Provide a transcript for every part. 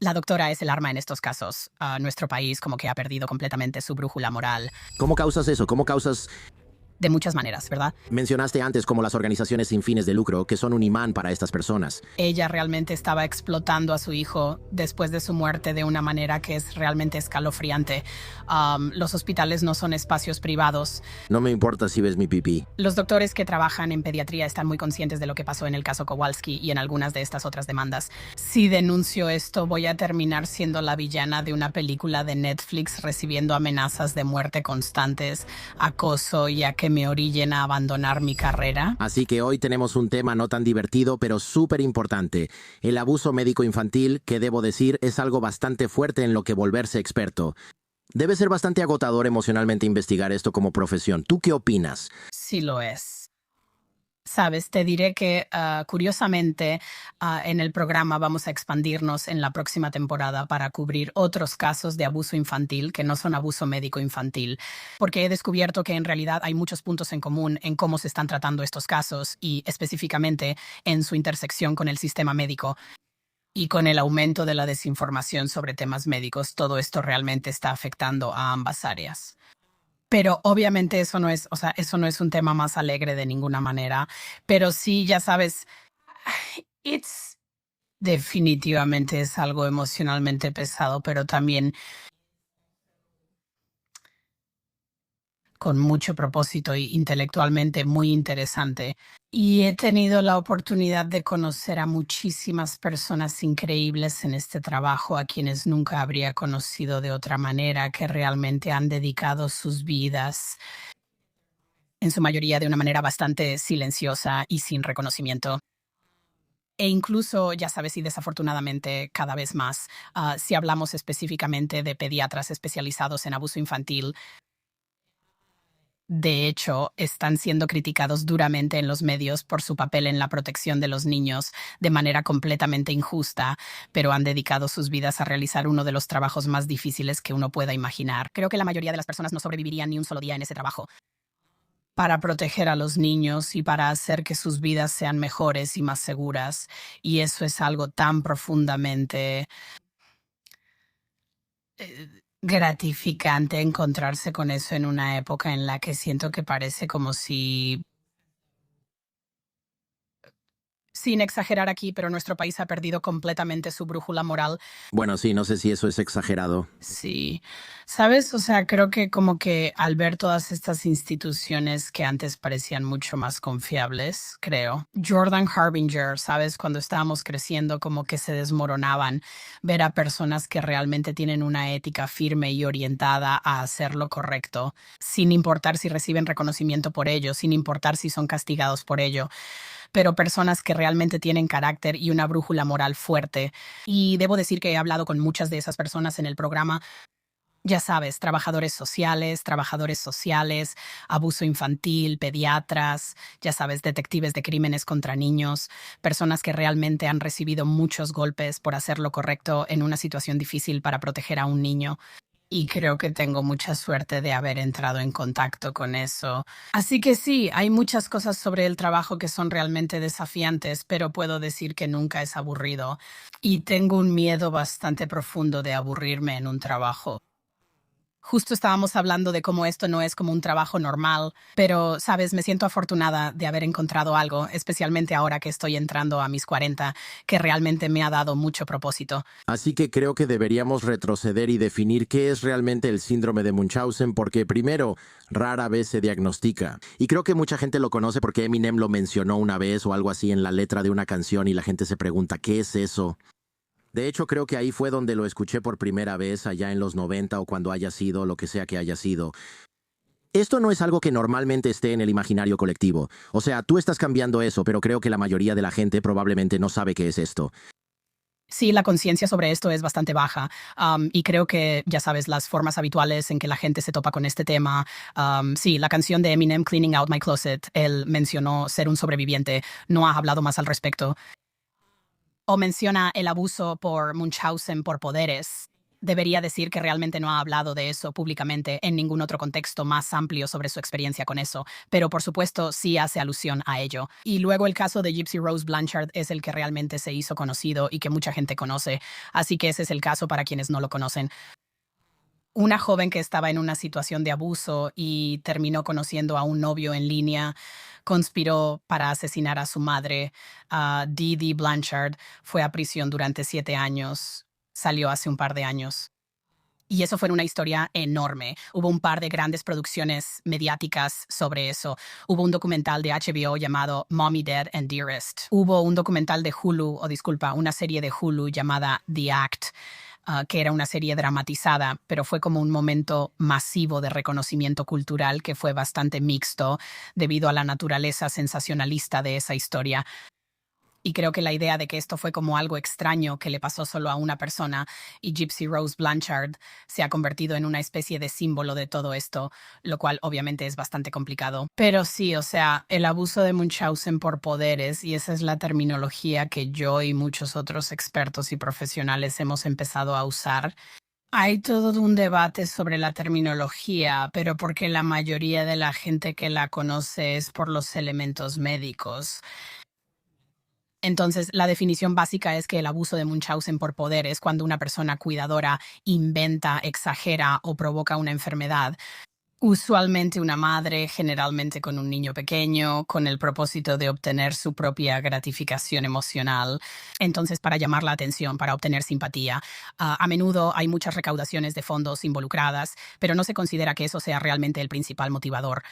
La doctora es el arma en estos casos. Nuestro país como que ha perdido completamente su brújula moral. ¿Cómo causas eso? ¿Cómo causas? De muchas maneras, ¿verdad? Mencionaste antes como las organizaciones sin fines de lucro, que son un imán para estas personas. Ella realmente estaba explotando a su hijo después de su muerte de una manera que es realmente escalofriante. Los hospitales no son espacios privados. No me importa si ves mi pipí. Los doctores que trabajan en pediatría están muy conscientes de lo que pasó en el caso Kowalski y en algunas de estas otras demandas. Si denuncio esto, voy a terminar siendo la villana de una película de Netflix recibiendo amenazas de muerte constantes, acoso y a que me orillen a abandonar mi carrera. Así que hoy tenemos un tema no tan divertido, pero súper importante. El abuso médico infantil, que debo decir, es algo bastante fuerte en lo que volverse experto. Debe ser bastante agotador emocionalmente investigar esto como profesión. ¿Tú qué opinas? Sí lo es. Sabes, te diré que curiosamente en el programa vamos a expandirnos en la próxima temporada para cubrir otros casos de abuso infantil que no son abuso médico infantil, porque he descubierto que en realidad hay muchos puntos en común en cómo se están tratando estos casos y específicamente en su intersección con el sistema médico. Y con el aumento de la desinformación sobre temas médicos, todo esto realmente está afectando a ambas áreas. Pero obviamente eso no es, o sea, eso no es un tema más alegre de ninguna manera. Pero sí, ya sabes, it's definitivamente es algo emocionalmente pesado, pero también con mucho propósito y intelectualmente muy interesante. Y he tenido la oportunidad de conocer a muchísimas personas increíbles en este trabajo, a quienes nunca habría conocido de otra manera, que realmente han dedicado sus vidas, en su mayoría de una manera bastante silenciosa y sin reconocimiento. E incluso, ya sabes, y desafortunadamente cada vez más, si hablamos específicamente de pediatras especializados en abuso infantil, de hecho, están siendo criticados duramente en los medios por su papel en la protección de los niños de manera completamente injusta, pero han dedicado sus vidas a realizar uno de los trabajos más difíciles que uno pueda imaginar. Creo que la mayoría de las personas no sobrevivirían ni un solo día en ese trabajo. Para proteger a los niños y para hacer que sus vidas sean mejores y más seguras. Y eso es algo tan profundamente gratificante encontrarse con eso en una época en la que siento que parece como si, sin exagerar aquí, pero nuestro país ha perdido completamente su brújula moral. Bueno, sí, no sé si eso es exagerado. Sí, ¿sabes? O sea, creo que como que al ver todas estas instituciones que antes parecían mucho más confiables, creo. Jordan Harbinger, ¿sabes? Cuando estábamos creciendo, como que se desmoronaban. Ver a personas que realmente tienen una ética firme y orientada a hacer lo correcto, sin importar si reciben reconocimiento por ello, sin importar si son castigados por ello, pero personas que realmente tienen carácter y una brújula moral fuerte. Y debo decir que he hablado con muchas de esas personas en el programa. Ya sabes, trabajadores sociales, abuso infantil, pediatras, ya sabes, detectives de crímenes contra niños, personas que realmente han recibido muchos golpes por hacer lo correcto en una situación difícil para proteger a un niño. Y creo que tengo mucha suerte de haber entrado en contacto con eso. Así que sí, hay muchas cosas sobre el trabajo que son realmente desafiantes, pero puedo decir que nunca es aburrido. Y tengo un miedo bastante profundo de aburrirme en un trabajo. Justo estábamos hablando de cómo esto no es como un trabajo normal, pero, sabes, me siento afortunada de haber encontrado algo, especialmente ahora que estoy entrando a mis 40, que realmente me ha dado mucho propósito. Así que creo que deberíamos retroceder y definir qué es realmente el síndrome de Munchausen, porque primero, rara vez se diagnostica. Y creo que mucha gente lo conoce porque Eminem lo mencionó una vez o algo así en la letra de una canción y la gente se pregunta, ¿qué es eso? De hecho, creo que ahí fue donde lo escuché por primera vez, allá en los 90 o cuando haya sido, lo que sea que haya sido. Esto no es algo que normalmente esté en el imaginario colectivo. O sea, tú estás cambiando eso, pero creo que la mayoría de la gente probablemente no sabe qué es esto. Sí, la conciencia sobre esto es bastante baja, y creo que, ya sabes, las formas habituales en que la gente se topa con este tema. Sí, la canción de Eminem, Cleaning Out My Closet, él mencionó ser un sobreviviente, no ha hablado más al respecto. O menciona el abuso por Munchausen por poderes. Debería decir que realmente no ha hablado de eso públicamente en ningún otro contexto más amplio sobre su experiencia con eso, pero por supuesto sí hace alusión a ello. Y luego el caso de Gypsy Rose Blanchard es el que realmente se hizo conocido y que mucha gente conoce, así que ese es el caso para quienes no lo conocen. Una joven que estaba en una situación de abuso y terminó conociendo a un novio en línea, conspiró para asesinar a su madre, Dee Dee Blanchard, fue a prisión durante 7 años, salió hace un par de años. Y eso fue una historia enorme. Hubo un par de grandes producciones mediáticas sobre eso. Hubo un documental de HBO llamado Mommy Dead and Dearest. Hubo un documental de Hulu, o disculpa, una serie de Hulu llamada The Act, que era una serie dramatizada, pero fue como un momento masivo de reconocimiento cultural que fue bastante mixto debido a la naturaleza sensacionalista de esa historia. Y creo que la idea de que esto fue como algo extraño que le pasó solo a una persona y Gypsy Rose Blanchard se ha convertido en una especie de símbolo de todo esto, lo cual obviamente es bastante complicado. Pero sí, o sea, el abuso de Munchausen por poderes, y esa es la terminología que yo y muchos otros expertos y profesionales hemos empezado a usar. Hay todo un debate sobre la terminología, pero porque la mayoría de la gente que la conoce es por los elementos médicos. Entonces, la definición básica es que el abuso de Munchausen por poder es cuando una persona cuidadora inventa, exagera o provoca una enfermedad. Usualmente una madre, generalmente con un niño pequeño, con el propósito de obtener su propia gratificación emocional. Entonces, para llamar la atención, para obtener simpatía. A menudo hay muchas recaudaciones de fondos involucradas, pero no se considera que eso sea realmente el principal motivador.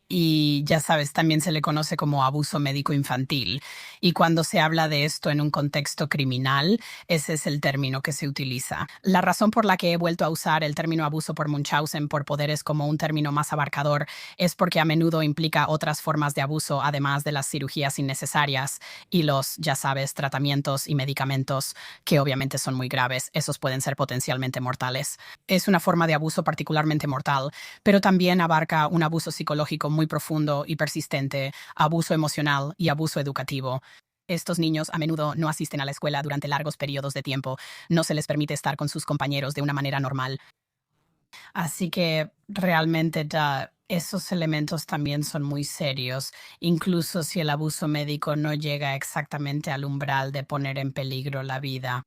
Y ya sabes, también se le conoce como abuso médico infantil. Y cuando se habla de esto en un contexto criminal, ese es el término que se utiliza. La razón por la que he vuelto a usar el término abuso por Munchausen por poderes como un término más abarcador es porque a menudo implica otras formas de abuso además de las cirugías innecesarias y los, ya sabes, tratamientos y medicamentos que obviamente son muy graves. Esos pueden ser potencialmente mortales. Es una forma de abuso particularmente mortal, pero también abarca un abuso psicológico muy profundo y persistente, abuso emocional y abuso educativo. Estos niños a menudo no asisten a la escuela durante largos periodos de tiempo, no se les permite estar con sus compañeros de una manera normal. Así que realmente esos elementos también son muy serios, incluso si el abuso médico no llega exactamente al umbral de poner en peligro la vida.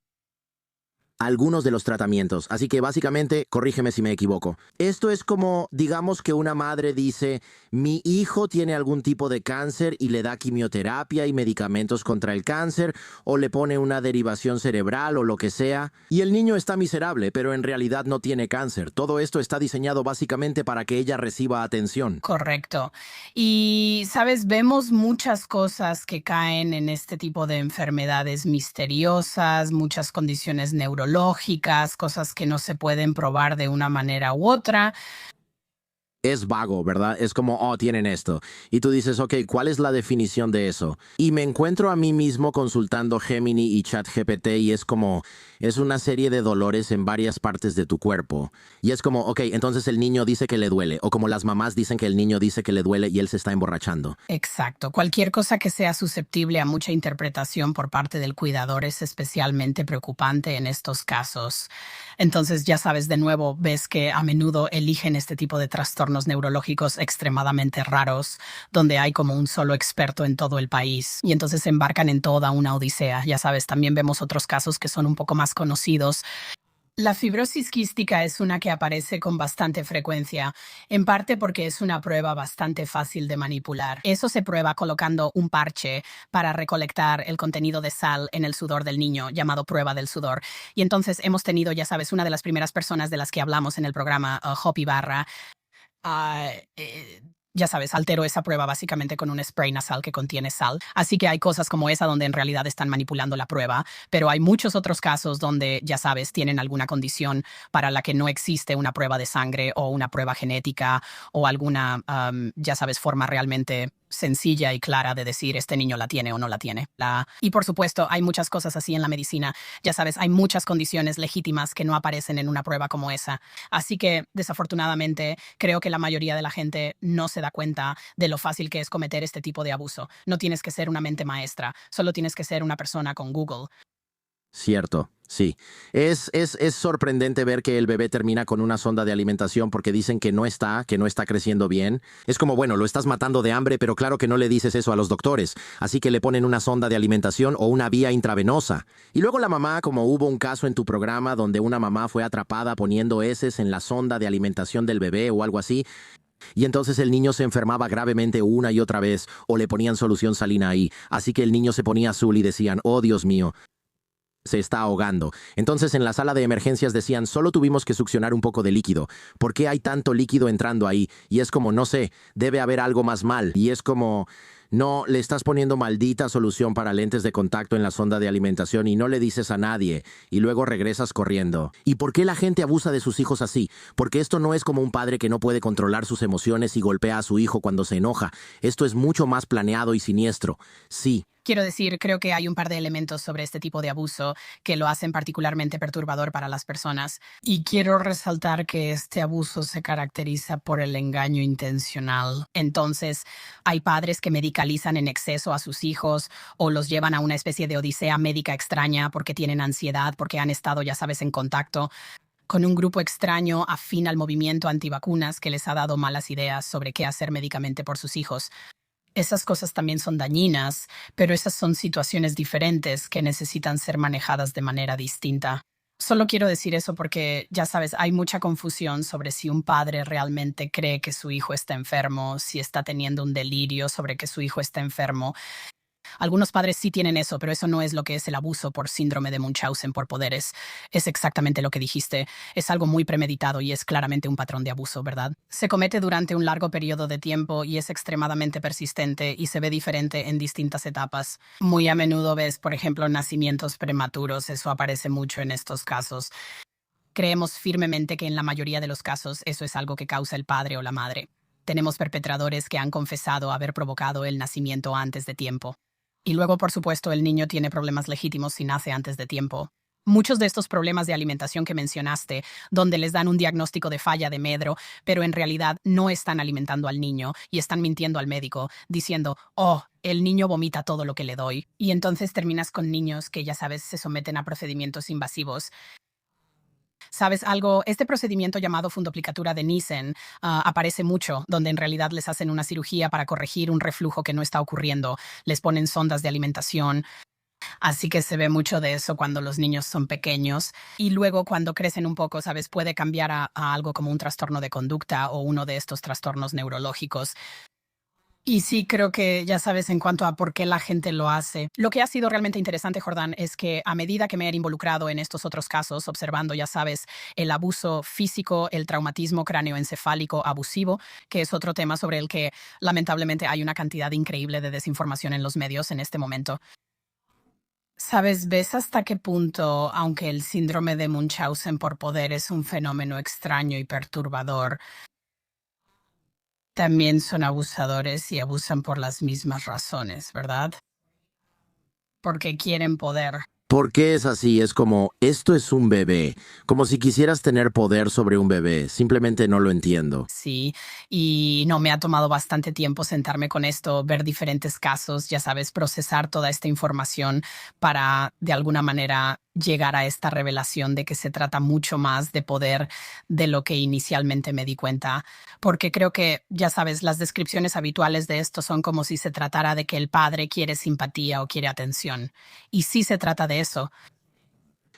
Algunos de los tratamientos. Así que básicamente, corrígeme si me equivoco. Esto es como, digamos que una madre dice, mi hijo tiene algún tipo de cáncer y le da quimioterapia y medicamentos contra el cáncer, o le pone una derivación cerebral o lo que sea, y el niño está miserable, pero en realidad no tiene cáncer. Todo esto está diseñado básicamente para que ella reciba atención. Correcto. Y, sabes, vemos muchas cosas que caen en este tipo de enfermedades misteriosas, muchas condiciones neurológicas, cosas que no se pueden probar de una manera u otra. Es vago, ¿verdad? Es como, oh, tienen esto. Y tú dices, ok, ¿cuál es la definición de eso? Y me encuentro a mí mismo consultando Gemini y ChatGPT y es como, es una serie de dolores en varias partes de tu cuerpo. Y es como, ok, entonces el niño dice que le duele. O como las mamás dicen que el niño dice que le duele y él se está emborrachando. Exacto. Cualquier cosa que sea susceptible a mucha interpretación por parte del cuidador es especialmente preocupante en estos casos. Entonces, ya sabes, de nuevo, ves que a menudo eligen este tipo de trastornos neurológicos extremadamente raros, donde hay como un solo experto en todo el país, y entonces se embarcan en toda una odisea. Ya sabes, también vemos otros casos que son un poco más conocidos. La fibrosis quística es una que aparece con bastante frecuencia, en parte porque es una prueba bastante fácil de manipular. Eso se prueba colocando un parche para recolectar el contenido de sal en el sudor del niño, llamado prueba del sudor. Y entonces hemos tenido, ya sabes, una de las primeras personas de las que hablamos en el programa, Hopi Barra, ah, eh, ya sabes, altero esa prueba básicamente con un spray nasal que contiene sal. Así que hay cosas como esa donde en realidad están manipulando la prueba, pero hay muchos otros casos donde, ya sabes, tienen alguna condición para la que no existe una prueba de sangre o una prueba genética o alguna, ya sabes, forma realmente sencilla y clara de decir este niño la tiene o no la tiene. Y por supuesto, hay muchas cosas así en la medicina. Ya sabes, hay muchas condiciones legítimas que no aparecen en una prueba como esa. Así que, desafortunadamente, creo que la mayoría de la gente no se da cuenta de lo fácil que es cometer este tipo de abuso. No tienes que ser una mente maestra, solo tienes que ser una persona con Google. Cierto, sí. Es sorprendente ver que el bebé termina con una sonda de alimentación porque dicen que no está creciendo bien. Es como, bueno, lo estás matando de hambre, pero claro que no le dices eso a los doctores. Así que le ponen una sonda de alimentación o una vía intravenosa. Y luego la mamá, como hubo un caso en tu programa donde una mamá fue atrapada poniendo heces en la sonda de alimentación del bebé o algo así, y entonces el niño se enfermaba gravemente una y otra vez o le ponían solución salina ahí. Así que el niño se ponía azul y decían, oh Dios mío, se está ahogando. Entonces en la sala de emergencias decían, solo tuvimos que succionar un poco de líquido. ¿Por qué hay tanto líquido entrando ahí? Y es como, no sé, debe haber algo más mal. Y es como, no, le estás poniendo maldita solución para lentes de contacto en la sonda de alimentación y no le dices a nadie. Y luego regresas corriendo. ¿Y por qué la gente abusa de sus hijos así? Porque esto no es como un padre que no puede controlar sus emociones y golpea a su hijo cuando se enoja. Esto es mucho más planeado y siniestro. Sí. Quiero decir, creo que hay un par de elementos sobre este tipo de abuso que lo hacen particularmente perturbador para las personas. Y quiero resaltar que este abuso se caracteriza por el engaño intencional. Entonces, hay padres que medicalizan en exceso a sus hijos o los llevan a una especie de odisea médica extraña porque tienen ansiedad, porque han estado, ya sabes, en contacto con un grupo extraño afín al movimiento antivacunas que les ha dado malas ideas sobre qué hacer médicamente por sus hijos. Esas cosas también son dañinas, pero esas son situaciones diferentes que necesitan ser manejadas de manera distinta. Solo quiero decir eso porque, ya sabes, hay mucha confusión sobre si un padre realmente cree que su hijo está enfermo, si está teniendo un delirio sobre que su hijo está enfermo. Algunos padres sí tienen eso, pero eso no es lo que es el abuso por síndrome de Munchausen por poderes. Es exactamente lo que dijiste. Es algo muy premeditado y es claramente un patrón de abuso, ¿verdad? Se comete durante un largo periodo de tiempo y es extremadamente persistente y se ve diferente en distintas etapas. Muy a menudo ves, por ejemplo, nacimientos prematuros. Eso aparece mucho en estos casos. Creemos firmemente que en la mayoría de los casos eso es algo que causa el padre o la madre. Tenemos perpetradores que han confesado haber provocado el nacimiento antes de tiempo. Y luego, por supuesto, el niño tiene problemas legítimos si nace antes de tiempo. Muchos de estos problemas de alimentación que mencionaste, donde les dan un diagnóstico de falla de medro, pero en realidad no están alimentando al niño y están mintiendo al médico, diciendo, oh, el niño vomita todo lo que le doy. Y entonces terminas con niños que, ya sabes, se someten a procedimientos invasivos. ¿Sabes algo? Este procedimiento llamado fundoplicatura de Nissen aparece mucho, donde en realidad les hacen una cirugía para corregir un reflujo que no está ocurriendo. Les ponen sondas de alimentación. Así que se ve mucho de eso cuando los niños son pequeños. Y luego cuando crecen un poco, ¿sabes? Puede cambiar a algo como un trastorno de conducta o uno de estos trastornos neurológicos. Y sí, creo que ya sabes en cuanto a por qué la gente lo hace. Lo que ha sido realmente interesante, Jordán, es que a medida que me he involucrado en estos otros casos, observando, ya sabes, el abuso físico, el traumatismo cráneoencefálico abusivo, que es otro tema sobre el que lamentablemente hay una cantidad increíble de desinformación en los medios en este momento. Sabes, ¿ves hasta qué punto, aunque el síndrome de Munchausen por poder es un fenómeno extraño y perturbador, también son abusadores y abusan por las mismas razones, ¿verdad? Porque quieren poder. ¿Por qué es así? Es como, esto es un bebé, como si quisieras tener poder sobre un bebé. Simplemente no lo entiendo. Sí, y no, me ha tomado bastante tiempo sentarme con esto, ver diferentes casos, ya sabes, procesar toda esta información para, de alguna manera, llegar a esta revelación de que se trata mucho más de poder de lo que inicialmente me di cuenta, porque creo que, ya sabes, las descripciones habituales de esto son como si se tratara de que el padre quiere simpatía o quiere atención. Y sí se trata de eso.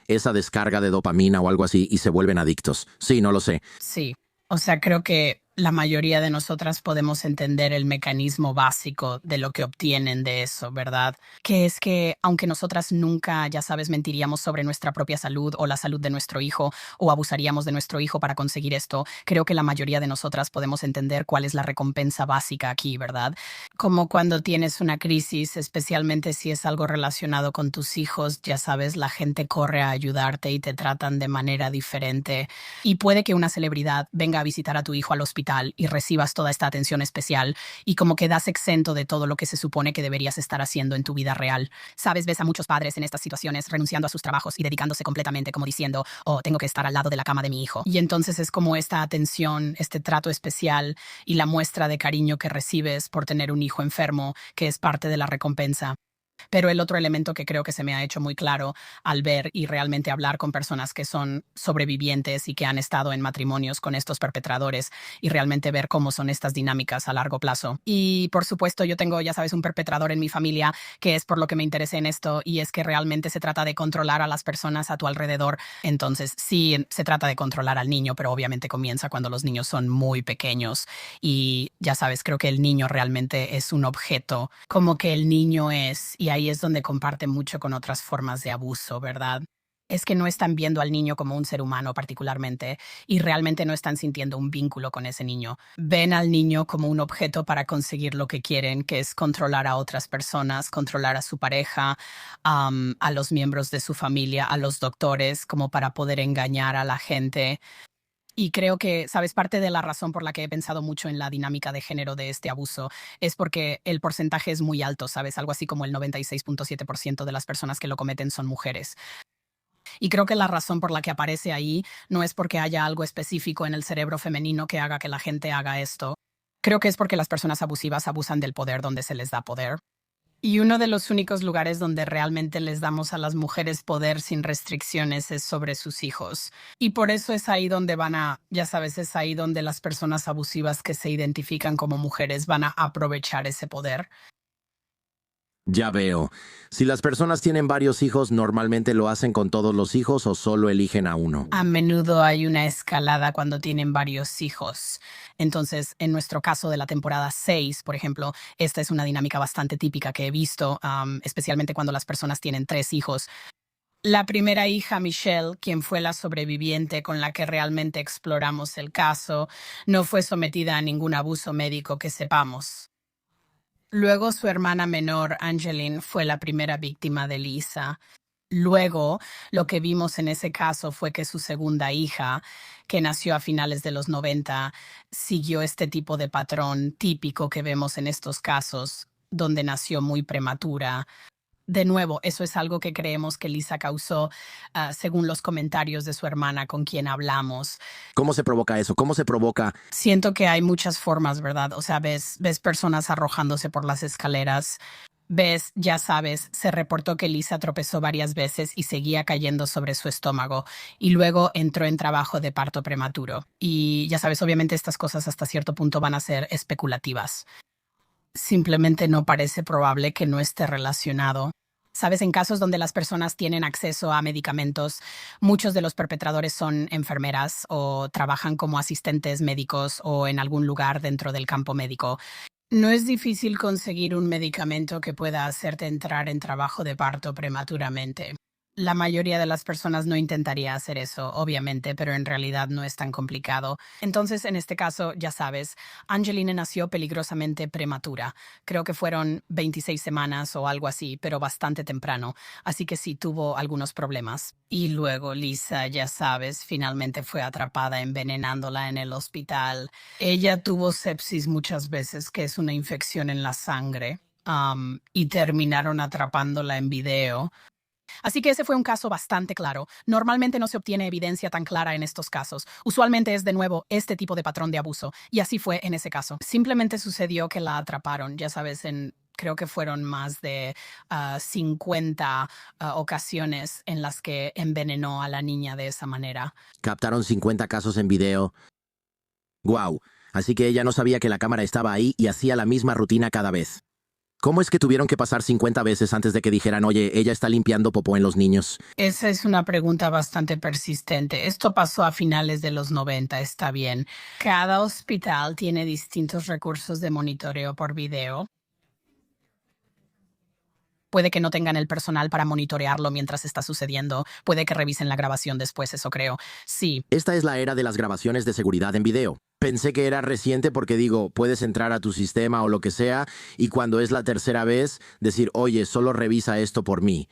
Esa descarga de dopamina o algo así y se vuelven adictos. Sí, no lo sé. Sí, o sea, creo que la mayoría de nosotras podemos entender el mecanismo básico de lo que obtienen de eso, ¿verdad? Que es que aunque nosotras nunca, ya sabes, mentiríamos sobre nuestra propia salud o la salud de nuestro hijo o abusaríamos de nuestro hijo para conseguir esto, creo que la mayoría de nosotras podemos entender cuál es la recompensa básica aquí, ¿verdad? Como cuando tienes una crisis, especialmente si es algo relacionado con tus hijos, ya sabes, la gente corre a ayudarte y te tratan de manera diferente. Y puede que una celebridad venga a visitar a tu hijo al hospital y recibas toda esta atención especial y como quedas exento de todo lo que se supone que deberías estar haciendo en tu vida real. Sabes, ves a muchos padres en estas situaciones renunciando a sus trabajos y dedicándose completamente, como diciendo, oh, tengo que estar al lado de la cama de mi hijo. Y entonces es como esta atención, este trato especial y la muestra de cariño que recibes por tener un hijo enfermo, que es parte de la recompensa. Pero el otro elemento que creo que se me ha hecho muy claro al ver y realmente hablar con personas que son sobrevivientes y que han estado en matrimonios con estos perpetradores y realmente ver cómo son estas dinámicas a largo plazo. Y por supuesto yo tengo, ya sabes, un perpetrador en mi familia, que es por lo que me interesé en esto, y es que realmente se trata de controlar a las personas a tu alrededor. Entonces sí, se trata de controlar al niño, pero obviamente comienza cuando los niños son muy pequeños. Y ya sabes, creo que el niño realmente es un objeto, como que el niño es, y ahí es donde comparte mucho con otras formas de abuso, ¿verdad? Es que no están viendo al niño como un ser humano particularmente y realmente no están sintiendo un vínculo con ese niño. Ven al niño como un objeto para conseguir lo que quieren, que es controlar a otras personas, controlar a su pareja, a los miembros de su familia, a los doctores, como para poder engañar a la gente. Y creo que, sabes, parte de la razón por la que he pensado mucho en la dinámica de género de este abuso es porque el porcentaje es muy alto, sabes, algo así como el 96.7% de las personas que lo cometen son mujeres. Y creo que la razón por la que aparece ahí no es porque haya algo específico en el cerebro femenino que haga que la gente haga esto. Creo que es porque las personas abusivas abusan del poder donde se les da poder. Y uno de los únicos lugares donde realmente les damos a las mujeres poder sin restricciones es sobre sus hijos. Y por eso es ahí donde van a, ya sabes, es ahí donde las personas abusivas que se identifican como mujeres van a aprovechar ese poder. Ya veo. Si las personas tienen varios hijos, ¿normalmente lo hacen con todos los hijos o solo eligen a uno? A menudo hay una escalada cuando tienen varios hijos. Entonces, en nuestro caso de la temporada 6, por ejemplo, esta es una dinámica bastante típica que he visto, especialmente cuando las personas tienen 3 hijos. La primera hija, Michelle, quien fue la sobreviviente con la que realmente exploramos el caso, no fue sometida a ningún abuso médico que sepamos. Luego su hermana menor, Angeline, fue la primera víctima de Lisa. Luego, lo que vimos en ese caso fue que su segunda hija, que nació a finales de los 90, siguió este tipo de patrón típico que vemos en estos casos, donde nació muy prematura. De nuevo, eso es algo que creemos que Lisa causó, según los comentarios de su hermana con quien hablamos. ¿Cómo se provoca eso? ¿Cómo se provoca? Siento que hay muchas formas, ¿verdad? O sea, ves personas arrojándose por las escaleras. Ves, ya sabes, se reportó que Lisa tropezó varias veces y seguía cayendo sobre su estómago y luego entró en trabajo de parto prematuro. Y ya sabes, obviamente estas cosas hasta cierto punto van a ser especulativas. Simplemente no parece probable que no esté relacionado. Sabes, en casos donde las personas tienen acceso a medicamentos, muchos de los perpetradores son enfermeras o trabajan como asistentes médicos o en algún lugar dentro del campo médico. No es difícil conseguir un medicamento que pueda hacerte entrar en trabajo de parto prematuramente. La mayoría de las personas no intentaría hacer eso, obviamente, pero en realidad no es tan complicado. Entonces, en este caso, ya sabes, Angelina nació peligrosamente prematura. Creo que fueron 26 semanas o algo así, pero bastante temprano. Así que sí tuvo algunos problemas. Y luego Lisa, ya sabes, finalmente fue atrapada envenenándola en el hospital. Ella tuvo sepsis muchas veces, que es una infección en la sangre, y terminaron atrapándola en video. Así que ese fue un caso bastante claro. Normalmente no se obtiene evidencia tan clara en estos casos. Usualmente es de nuevo este tipo de patrón de abuso. Y así fue en ese caso. Simplemente sucedió que la atraparon, ya sabes, creo que fueron más de 50 ocasiones en las que envenenó a la niña de esa manera. Captaron 50 casos en video. ¡Guau! Así que ella no sabía que la cámara estaba ahí y hacía la misma rutina cada vez. ¿Cómo es que tuvieron que pasar 50 veces antes de que dijeran, oye, ella está limpiando popó en los niños? Esa es una pregunta bastante persistente. Esto pasó a finales de los 90, está bien. Cada hospital tiene distintos recursos de monitoreo por video. Puede que no tengan el personal para monitorearlo mientras está sucediendo. Puede que revisen la grabación después, eso creo. Sí. Esta es la era de las grabaciones de seguridad en video. Pensé que era reciente porque digo, puedes entrar a tu sistema o lo que sea y cuando es la tercera vez, decir, oye, solo revisa esto por mí.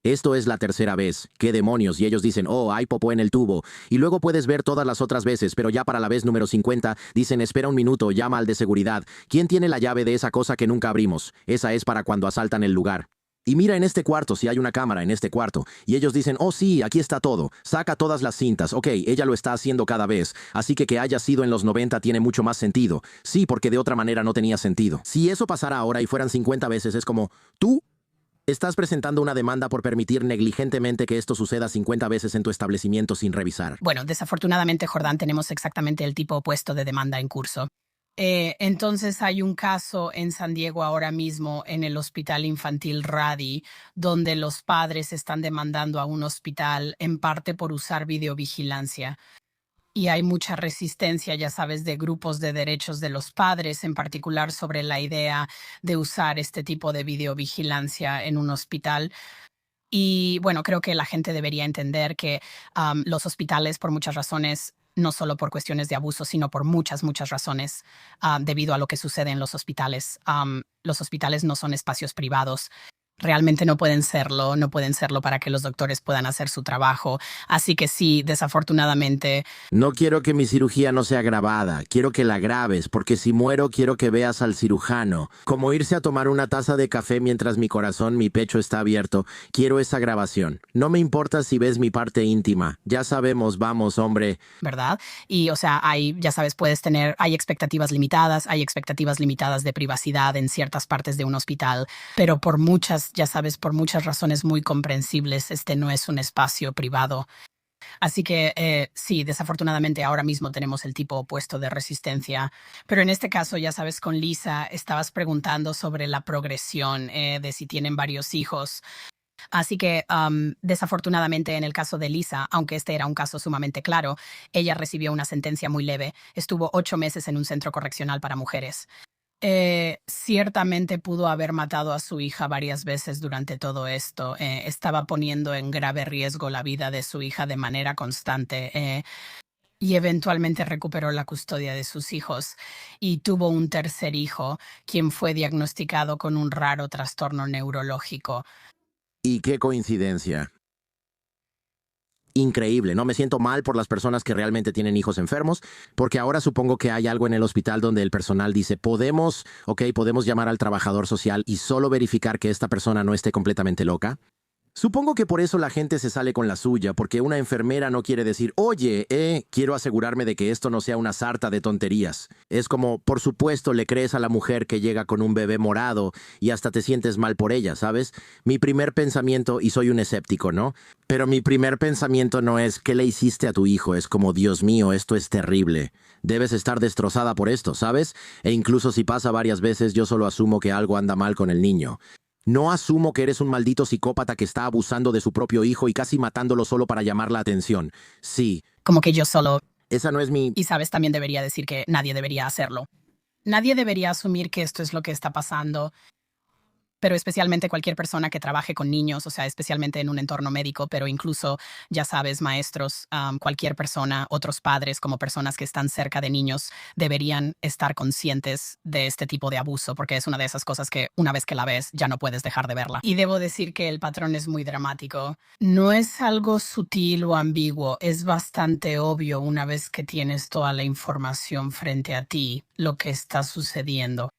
Esto es la tercera vez. ¿Qué demonios? Y ellos dicen, oh, hay popó en el tubo. Y luego puedes ver todas las otras veces, pero ya para la vez número 50, dicen, espera un minuto, llama al de seguridad. ¿Quién tiene la llave de esa cosa que nunca abrimos? Esa es para cuando asaltan el lugar. Y mira en este cuarto si hay una cámara en este cuarto. Y ellos dicen, oh sí, aquí está todo. Saca todas las cintas. Ok, ella lo está haciendo cada vez. Así que haya sido en los 90 tiene mucho más sentido. Sí, porque de otra manera no tenía sentido. Si eso pasara ahora y fueran 50 veces, es como, ¿tú Estás presentando una demanda por permitir negligentemente que esto suceda 50 veces en tu establecimiento sin revisar. Bueno, desafortunadamente, Jordán, tenemos exactamente el tipo opuesto de demanda en curso. Entonces hay un caso en San Diego ahora mismo en el Hospital Infantil Rady, donde los padres están demandando a un hospital en parte por usar videovigilancia. Y hay mucha resistencia, ya sabes, de grupos de derechos de los padres, en particular sobre la idea de usar este tipo de videovigilancia en un hospital. Y bueno, creo que la gente debería entender que los hospitales, por muchas razones, no solo por cuestiones de abuso, sino por muchas, muchas razones, debido a lo que sucede en los hospitales no son espacios privados. Realmente no pueden serlo, no pueden serlo para que los doctores puedan hacer su trabajo. Así que sí, desafortunadamente, No quiero que mi cirugía no sea grabada, quiero que la grabes, porque si muero quiero que veas al cirujano. Como irse a tomar una taza de café mientras mi pecho está abierto. Quiero esa grabación. No me importa si ves mi parte íntima. Ya sabemos, vamos, hombre. ¿verdad? Y, o sea, ya sabes, hay expectativas limitadas de privacidad en ciertas partes de un hospital, pero por muchas, ya sabes, por muchas razones muy comprensibles, este no es un espacio privado. Así que sí, desafortunadamente ahora mismo tenemos el tipo opuesto de resistencia. Pero en este caso, ya sabes, con Lisa estabas preguntando sobre la progresión de si tienen varios hijos. Así que desafortunadamente en el caso de Lisa, aunque este era un caso sumamente claro, ella recibió una sentencia muy leve. Estuvo 8 meses en un centro correccional para mujeres. Ciertamente pudo haber matado a su hija varias veces durante todo esto. Estaba poniendo en grave riesgo la vida de su hija de manera constante. Y eventualmente recuperó la custodia de sus hijos y tuvo un tercer hijo, quien fue diagnosticado con un raro trastorno neurológico. Y qué coincidencia. Increíble, no me siento mal por las personas que realmente tienen hijos enfermos, porque ahora supongo que hay algo en el hospital donde el personal dice, podemos llamar al trabajador social y solo verificar que esta persona no esté completamente loca. Supongo que por eso la gente se sale con la suya, porque una enfermera no quiere decir, oye, quiero asegurarme de que esto no sea una sarta de tonterías. Es como, por supuesto, le crees a la mujer que llega con un bebé morado y hasta te sientes mal por ella, ¿sabes? Mi primer pensamiento, y soy un escéptico, ¿no? Pero mi primer pensamiento no es, ¿qué le hiciste a tu hijo? Es como, Dios mío, esto es terrible. Debes estar destrozada por esto, ¿sabes? E incluso si pasa varias veces, yo solo asumo que algo anda mal con el niño. No asumo que eres un maldito psicópata que está abusando de su propio hijo y casi matándolo solo para llamar la atención. Sí, Como que yo solo, esa no es mi... y sabes, también debería decir que nadie debería hacerlo. Nadie debería asumir que esto es lo que está pasando. Pero especialmente cualquier persona que trabaje con niños, o sea, especialmente en un entorno médico, pero incluso, ya sabes, maestros, cualquier persona, otros padres, como personas que están cerca de niños, deberían estar conscientes de este tipo de abuso, porque es una de esas cosas que una vez que la ves ya no puedes dejar de verla. Y debo decir que el patrón es muy dramático. No es algo sutil o ambiguo, es bastante obvio una vez que tienes toda la información frente a ti, lo que está sucediendo.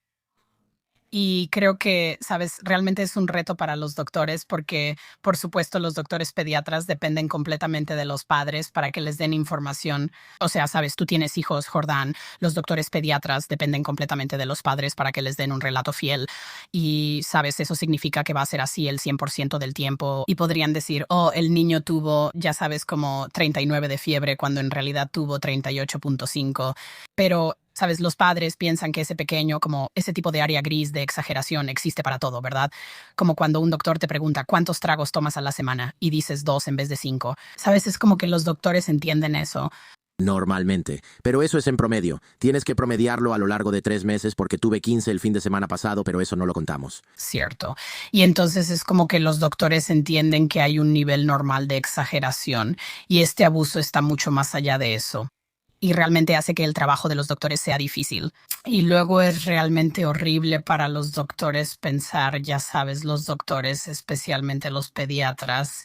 Y creo que, sabes, realmente es un reto para los doctores porque, por supuesto, los doctores pediatras dependen completamente de los padres para que les den información. O sea, sabes, tú tienes hijos, Jordán, los doctores pediatras dependen completamente de los padres para que les den un relato fiel. Y, sabes, eso significa que va a ser así el 100% del tiempo. Y podrían decir, oh, el niño tuvo, ya sabes, como 39 de fiebre cuando en realidad tuvo 38.5. Pero sabes, los padres piensan que ese pequeño, como ese tipo de área gris de exageración existe para todo, ¿verdad? Como cuando un doctor te pregunta cuántos tragos tomas a la semana y dices 2 en vez de 5. Sabes, es como que los doctores entienden eso. Normalmente. Pero eso es en promedio. Tienes que promediarlo a lo largo de 3 meses porque tuve 15 el fin de semana pasado, pero eso no lo contamos. Cierto. Y entonces es como que los doctores entienden que hay un nivel normal de exageración y este abuso está mucho más allá de eso. Y realmente hace que el trabajo de los doctores sea difícil. Y luego es realmente horrible para los doctores pensar, ya sabes, los doctores, especialmente los pediatras.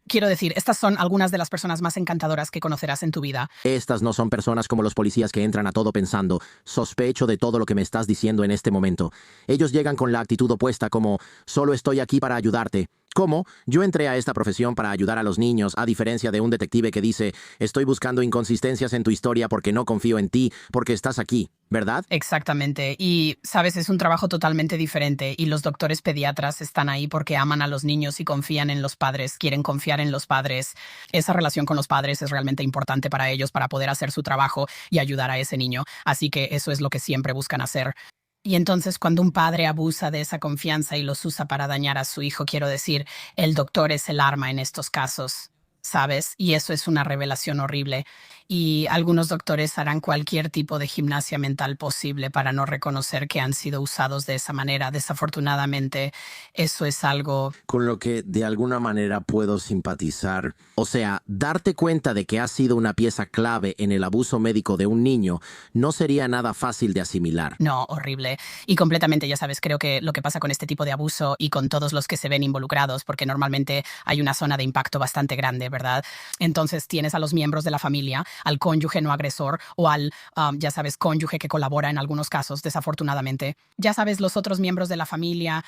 Quiero decir, estas son algunas de las personas más encantadoras que conocerás en tu vida. Estas no son personas como los policías que entran a todo pensando, sospecho de todo lo que me estás diciendo en este momento. Ellos llegan con la actitud opuesta como, solo estoy aquí para ayudarte. ¿Cómo? Yo entré a esta profesión para ayudar a los niños, a diferencia de un detective que dice, estoy buscando inconsistencias en tu historia porque no confío en ti, porque estás aquí, ¿verdad? Exactamente. Y, sabes, es un trabajo totalmente diferente y los doctores pediatras están ahí porque aman a los niños y confían en los padres, quieren confiar en los padres. Esa relación con los padres es realmente importante para ellos para poder hacer su trabajo y ayudar a ese niño. Así que eso es lo que siempre buscan hacer. Y entonces cuando un padre abusa de esa confianza y los usa para dañar a su hijo, quiero decir, el doctor es el arma en estos casos, ¿sabes? Y eso es una revelación horrible. Y algunos doctores harán cualquier tipo de gimnasia mental posible para no reconocer que han sido usados de esa manera. Desafortunadamente, eso es algo. Con lo que de alguna manera puedo simpatizar. O sea, darte cuenta de que has sido una pieza clave en el abuso médico de un niño no sería nada fácil de asimilar. No, horrible. Y completamente, ya sabes, creo que lo que pasa con este tipo de abuso y con todos los que se ven involucrados, porque normalmente hay una zona de impacto bastante grande, ¿verdad? Entonces tienes a los miembros de la familia, al cónyuge no agresor o al, ya sabes, cónyuge que colabora en algunos casos, desafortunadamente. Ya sabes, los otros miembros de la familia,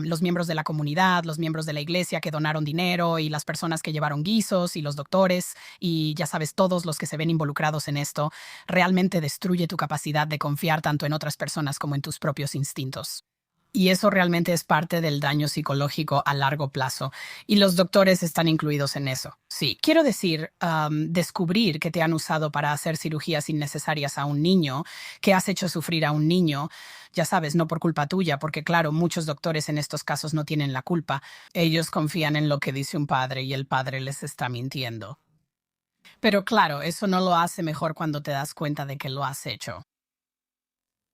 los miembros de la comunidad, los miembros de la iglesia que donaron dinero y las personas que llevaron guisos y los doctores y ya sabes, todos los que se ven involucrados en esto, realmente destruye tu capacidad de confiar tanto en otras personas como en tus propios instintos. Y eso realmente es parte del daño psicológico a largo plazo. Y los doctores están incluidos en eso. Sí, quiero decir, descubrir que te han usado para hacer cirugías innecesarias a un niño, que has hecho sufrir a un niño, ya sabes, no por culpa tuya, porque claro, muchos doctores en estos casos no tienen la culpa. Ellos confían en lo que dice un padre y el padre les está mintiendo. Pero claro, eso no lo hace mejor cuando te das cuenta de que lo has hecho.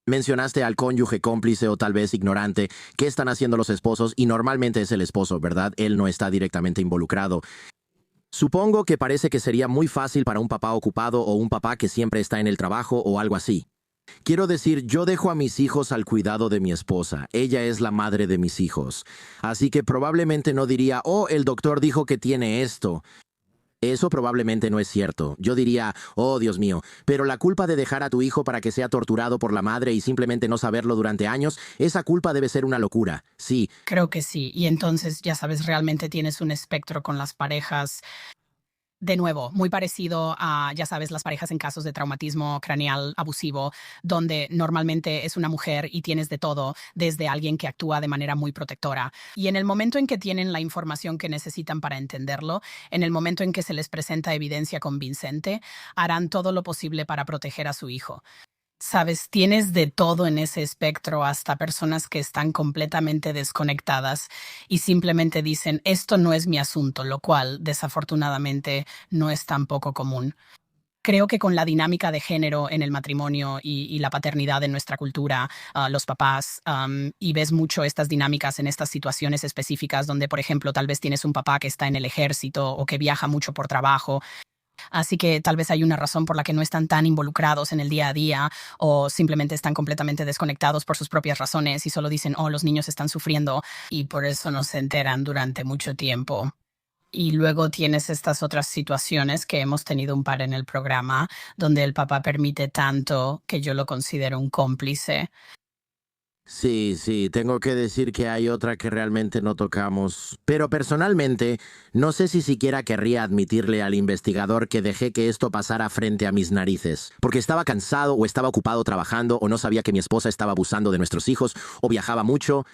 Mencionaste al cónyuge cómplice o tal vez ignorante. ¿Qué están haciendo los esposos? Y normalmente es el esposo, ¿verdad? Él no está directamente involucrado. Supongo que parece que sería muy fácil para un papá ocupado o un papá que siempre está en el trabajo o algo así. Quiero decir, yo dejo a mis hijos al cuidado de mi esposa. Ella es la madre de mis hijos. Así que probablemente no diría, oh, el doctor dijo que tiene esto. Eso probablemente no es cierto. Yo diría, oh Dios mío, pero la culpa de dejar a tu hijo para que sea torturado por la madre y simplemente no saberlo durante años, esa culpa debe ser una locura. Sí, Creo que sí. Y entonces, ya sabes, realmente tienes un espectro con las parejas. De nuevo, muy parecido a, ya sabes, las parejas en casos de traumatismo craneal abusivo, donde normalmente es una mujer y tienes de todo, desde alguien que actúa de manera muy protectora. Y en el momento en que tienen la información que necesitan para entenderlo, en el momento en que se les presenta evidencia convincente, harán todo lo posible para proteger a su hijo. Sabes, tienes de todo en ese espectro, hasta personas que están completamente desconectadas y simplemente dicen, esto no es mi asunto, lo cual desafortunadamente no es tan poco común. Creo que con la dinámica de género en el matrimonio y la paternidad en nuestra cultura, los papás, y ves mucho estas dinámicas en estas situaciones específicas donde, por ejemplo, tal vez tienes un papá que está en el ejército o que viaja mucho por trabajo. Así que tal vez hay una razón por la que no están tan involucrados en el día a día o simplemente están completamente desconectados por sus propias razones y solo dicen, oh, los niños están sufriendo y por eso no se enteran durante mucho tiempo. Y luego tienes estas otras situaciones que hemos tenido un par en el programa, donde el papá permite tanto que yo lo considero un cómplice. sí, tengo que decir que hay otra que realmente no tocamos. Pero personalmente, no sé si siquiera querría admitirle al investigador que dejé que esto pasara frente a mis narices. Porque estaba cansado o estaba ocupado trabajando o no sabía que mi esposa estaba abusando de nuestros hijos o viajaba mucho.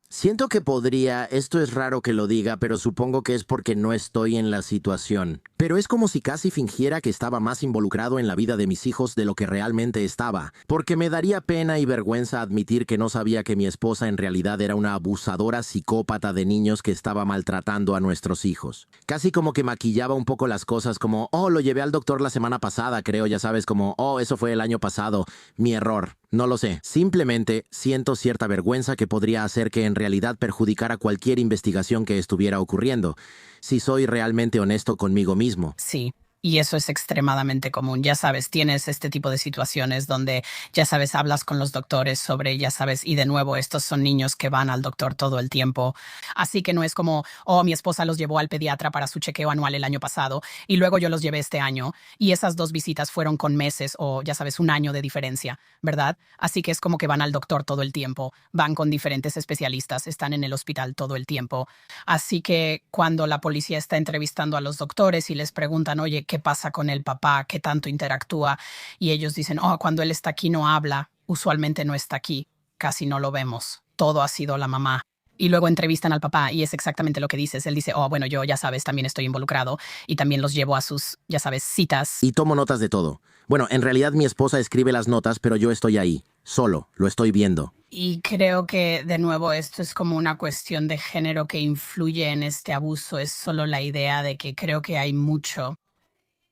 Siento que podría, esto es raro que lo diga, pero supongo que es porque no estoy en la situación. Pero es como si casi fingiera que estaba más involucrado en la vida de mis hijos de lo que realmente estaba. Porque me daría pena y vergüenza admitir que no sabía que mi esposa en realidad era una abusadora psicópata de niños que estaba maltratando a nuestros hijos. Casi como que maquillaba un poco las cosas como, oh, lo llevé al doctor la semana pasada, creo, ya sabes, como, oh, eso fue el año pasado, mi error. No lo sé, simplemente siento cierta vergüenza que podría hacer que en realidad perjudicara cualquier investigación que estuviera ocurriendo, si soy realmente honesto conmigo mismo. Sí. Y eso es extremadamente común. Ya sabes, tienes este tipo de situaciones donde, ya sabes, hablas con los doctores sobre, ya sabes, y de nuevo, estos son niños que van al doctor todo el tiempo. Así que no es como, oh, mi esposa los llevó al pediatra para su chequeo anual el año pasado y luego yo los llevé este año. Y esas dos visitas fueron con meses o, ya sabes, un año de diferencia, ¿verdad? Así que es como que van al doctor todo el tiempo, van con diferentes especialistas, están en el hospital todo el tiempo. Así que cuando la policía está entrevistando a los doctores y les preguntan, oye, ¿qué pasa con el papá? ¿Qué tanto interactúa? Y ellos dicen, oh, cuando él está aquí no habla, usualmente no está aquí, casi no lo vemos, todo ha sido la mamá. Y luego entrevistan al papá y es exactamente lo que dices. Él dice, oh, bueno, yo ya sabes, también estoy involucrado y también los llevo a sus, ya sabes, citas. Y tomo notas de todo. Bueno, en realidad mi esposa escribe las notas, pero yo estoy ahí, solo, lo estoy viendo. Y creo que, de nuevo, esto es como una cuestión de género que influye en este abuso. Es solo la idea de que creo que hay mucho.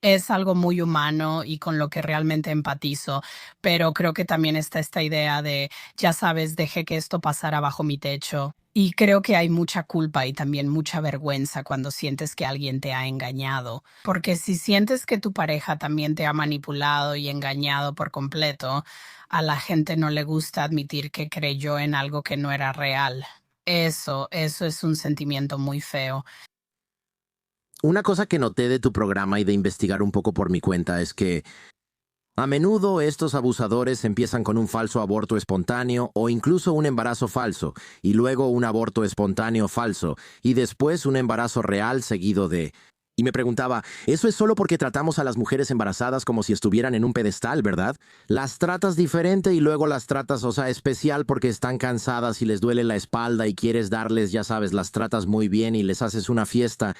Es algo muy humano y con lo que realmente empatizo, pero creo que también está esta idea de, ya sabes, dejé que esto pasara bajo mi techo. Y creo que hay mucha culpa y también mucha vergüenza cuando sientes que alguien te ha engañado. Porque si sientes que tu pareja también te ha manipulado y engañado por completo, a la gente no le gusta admitir que creyó en algo que no era real. Eso es un sentimiento muy feo. Una cosa que noté de tu programa y de investigar un poco por mi cuenta es que a menudo estos abusadores empiezan con un falso aborto espontáneo o incluso un embarazo falso, y luego un aborto espontáneo falso, y después un embarazo real seguido de... Y me preguntaba, eso es solo porque tratamos a las mujeres embarazadas como si estuvieran en un pedestal, ¿verdad? Las tratas diferente y luego las tratas, o sea, especial porque están cansadas y les duele la espalda y quieres darles, ya sabes, las tratas muy bien y les haces una fiesta.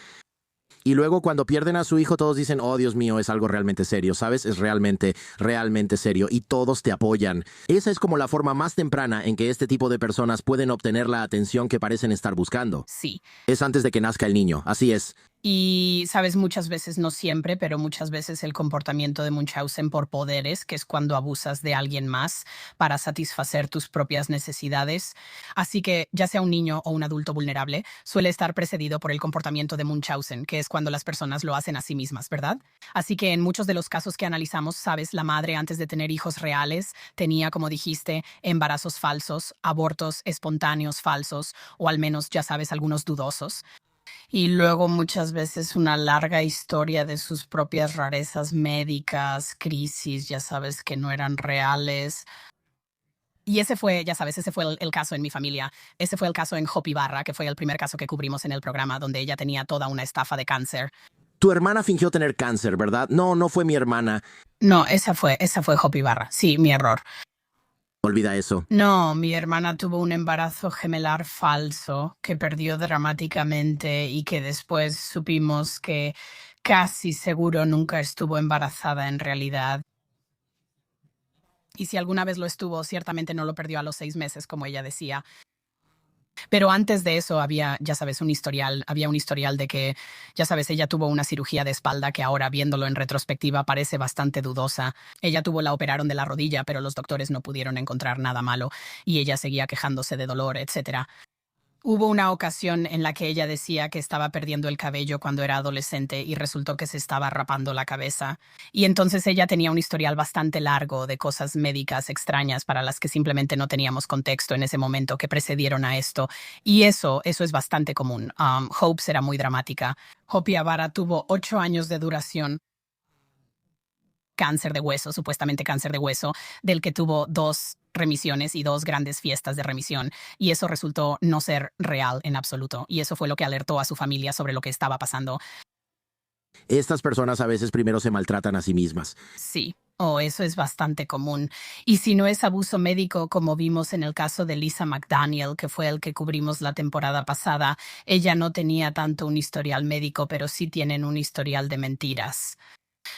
Y luego cuando pierden a su hijo todos dicen, oh Dios mío, es algo realmente serio, ¿sabes? Es realmente, realmente serio y todos te apoyan. Esa es como la forma más temprana en que este tipo de personas pueden obtener la atención que parecen estar buscando. Sí. Es antes de que nazca el niño, así es. Y, sabes, muchas veces, no siempre, pero muchas veces el comportamiento de Munchausen por poderes, que es cuando abusas de alguien más para satisfacer tus propias necesidades. Así que, ya sea un niño o un adulto vulnerable, suele estar precedido por el comportamiento de Munchausen, que es cuando las personas lo hacen a sí mismas, ¿verdad? Así que en muchos de los casos que analizamos, sabes, la madre antes de tener hijos reales tenía, como dijiste, embarazos falsos, abortos espontáneos falsos, o al menos, ya sabes, algunos dudosos. Y luego muchas veces una larga historia de sus propias rarezas médicas, crisis, ya sabes, que no eran reales. Y ese fue, ya sabes, ese fue el caso en mi familia. Ese fue el caso en Hopi Barra, que fue el primer caso que cubrimos en el programa, donde ella tenía toda una estafa de cáncer. Tu hermana fingió tener cáncer, ¿verdad? No, no fue mi hermana. No, esa fue Hopi Barra. Sí, mi error. Olvida eso. No, mi hermana tuvo un embarazo gemelar falso que perdió dramáticamente y que después supimos que casi seguro nunca estuvo embarazada en realidad. Y si alguna vez lo estuvo, ciertamente no lo perdió a los 6 meses, como ella decía. Pero antes de eso había, ya sabes, había un historial de que, ya sabes, ella tuvo una cirugía de espalda que ahora, viéndolo en retrospectiva, parece bastante dudosa. La operaron de la rodilla, pero los doctores no pudieron encontrar nada malo y ella seguía quejándose de dolor, etcétera. Hubo una ocasión en la que ella decía que estaba perdiendo el cabello cuando era adolescente y resultó que se estaba rapando la cabeza. Y entonces ella tenía un historial bastante largo de cosas médicas extrañas para las que simplemente no teníamos contexto en ese momento que precedieron a esto. Y eso es bastante común. Hope era muy dramática. Hopi Avara tuvo 8 años de duración. Cáncer de hueso, supuestamente cáncer de hueso, del que tuvo 2 remisiones y 2 grandes fiestas de remisión, y eso resultó no ser real en absoluto, y eso fue lo que alertó a su familia sobre lo que estaba pasando. Estas personas a veces primero se maltratan a sí mismas. Sí, eso es bastante común. Y si no es abuso médico, como vimos en el caso de Lisa McDaniel, que fue el que cubrimos la temporada pasada, ella no tenía tanto un historial médico, pero sí tienen un historial de mentiras.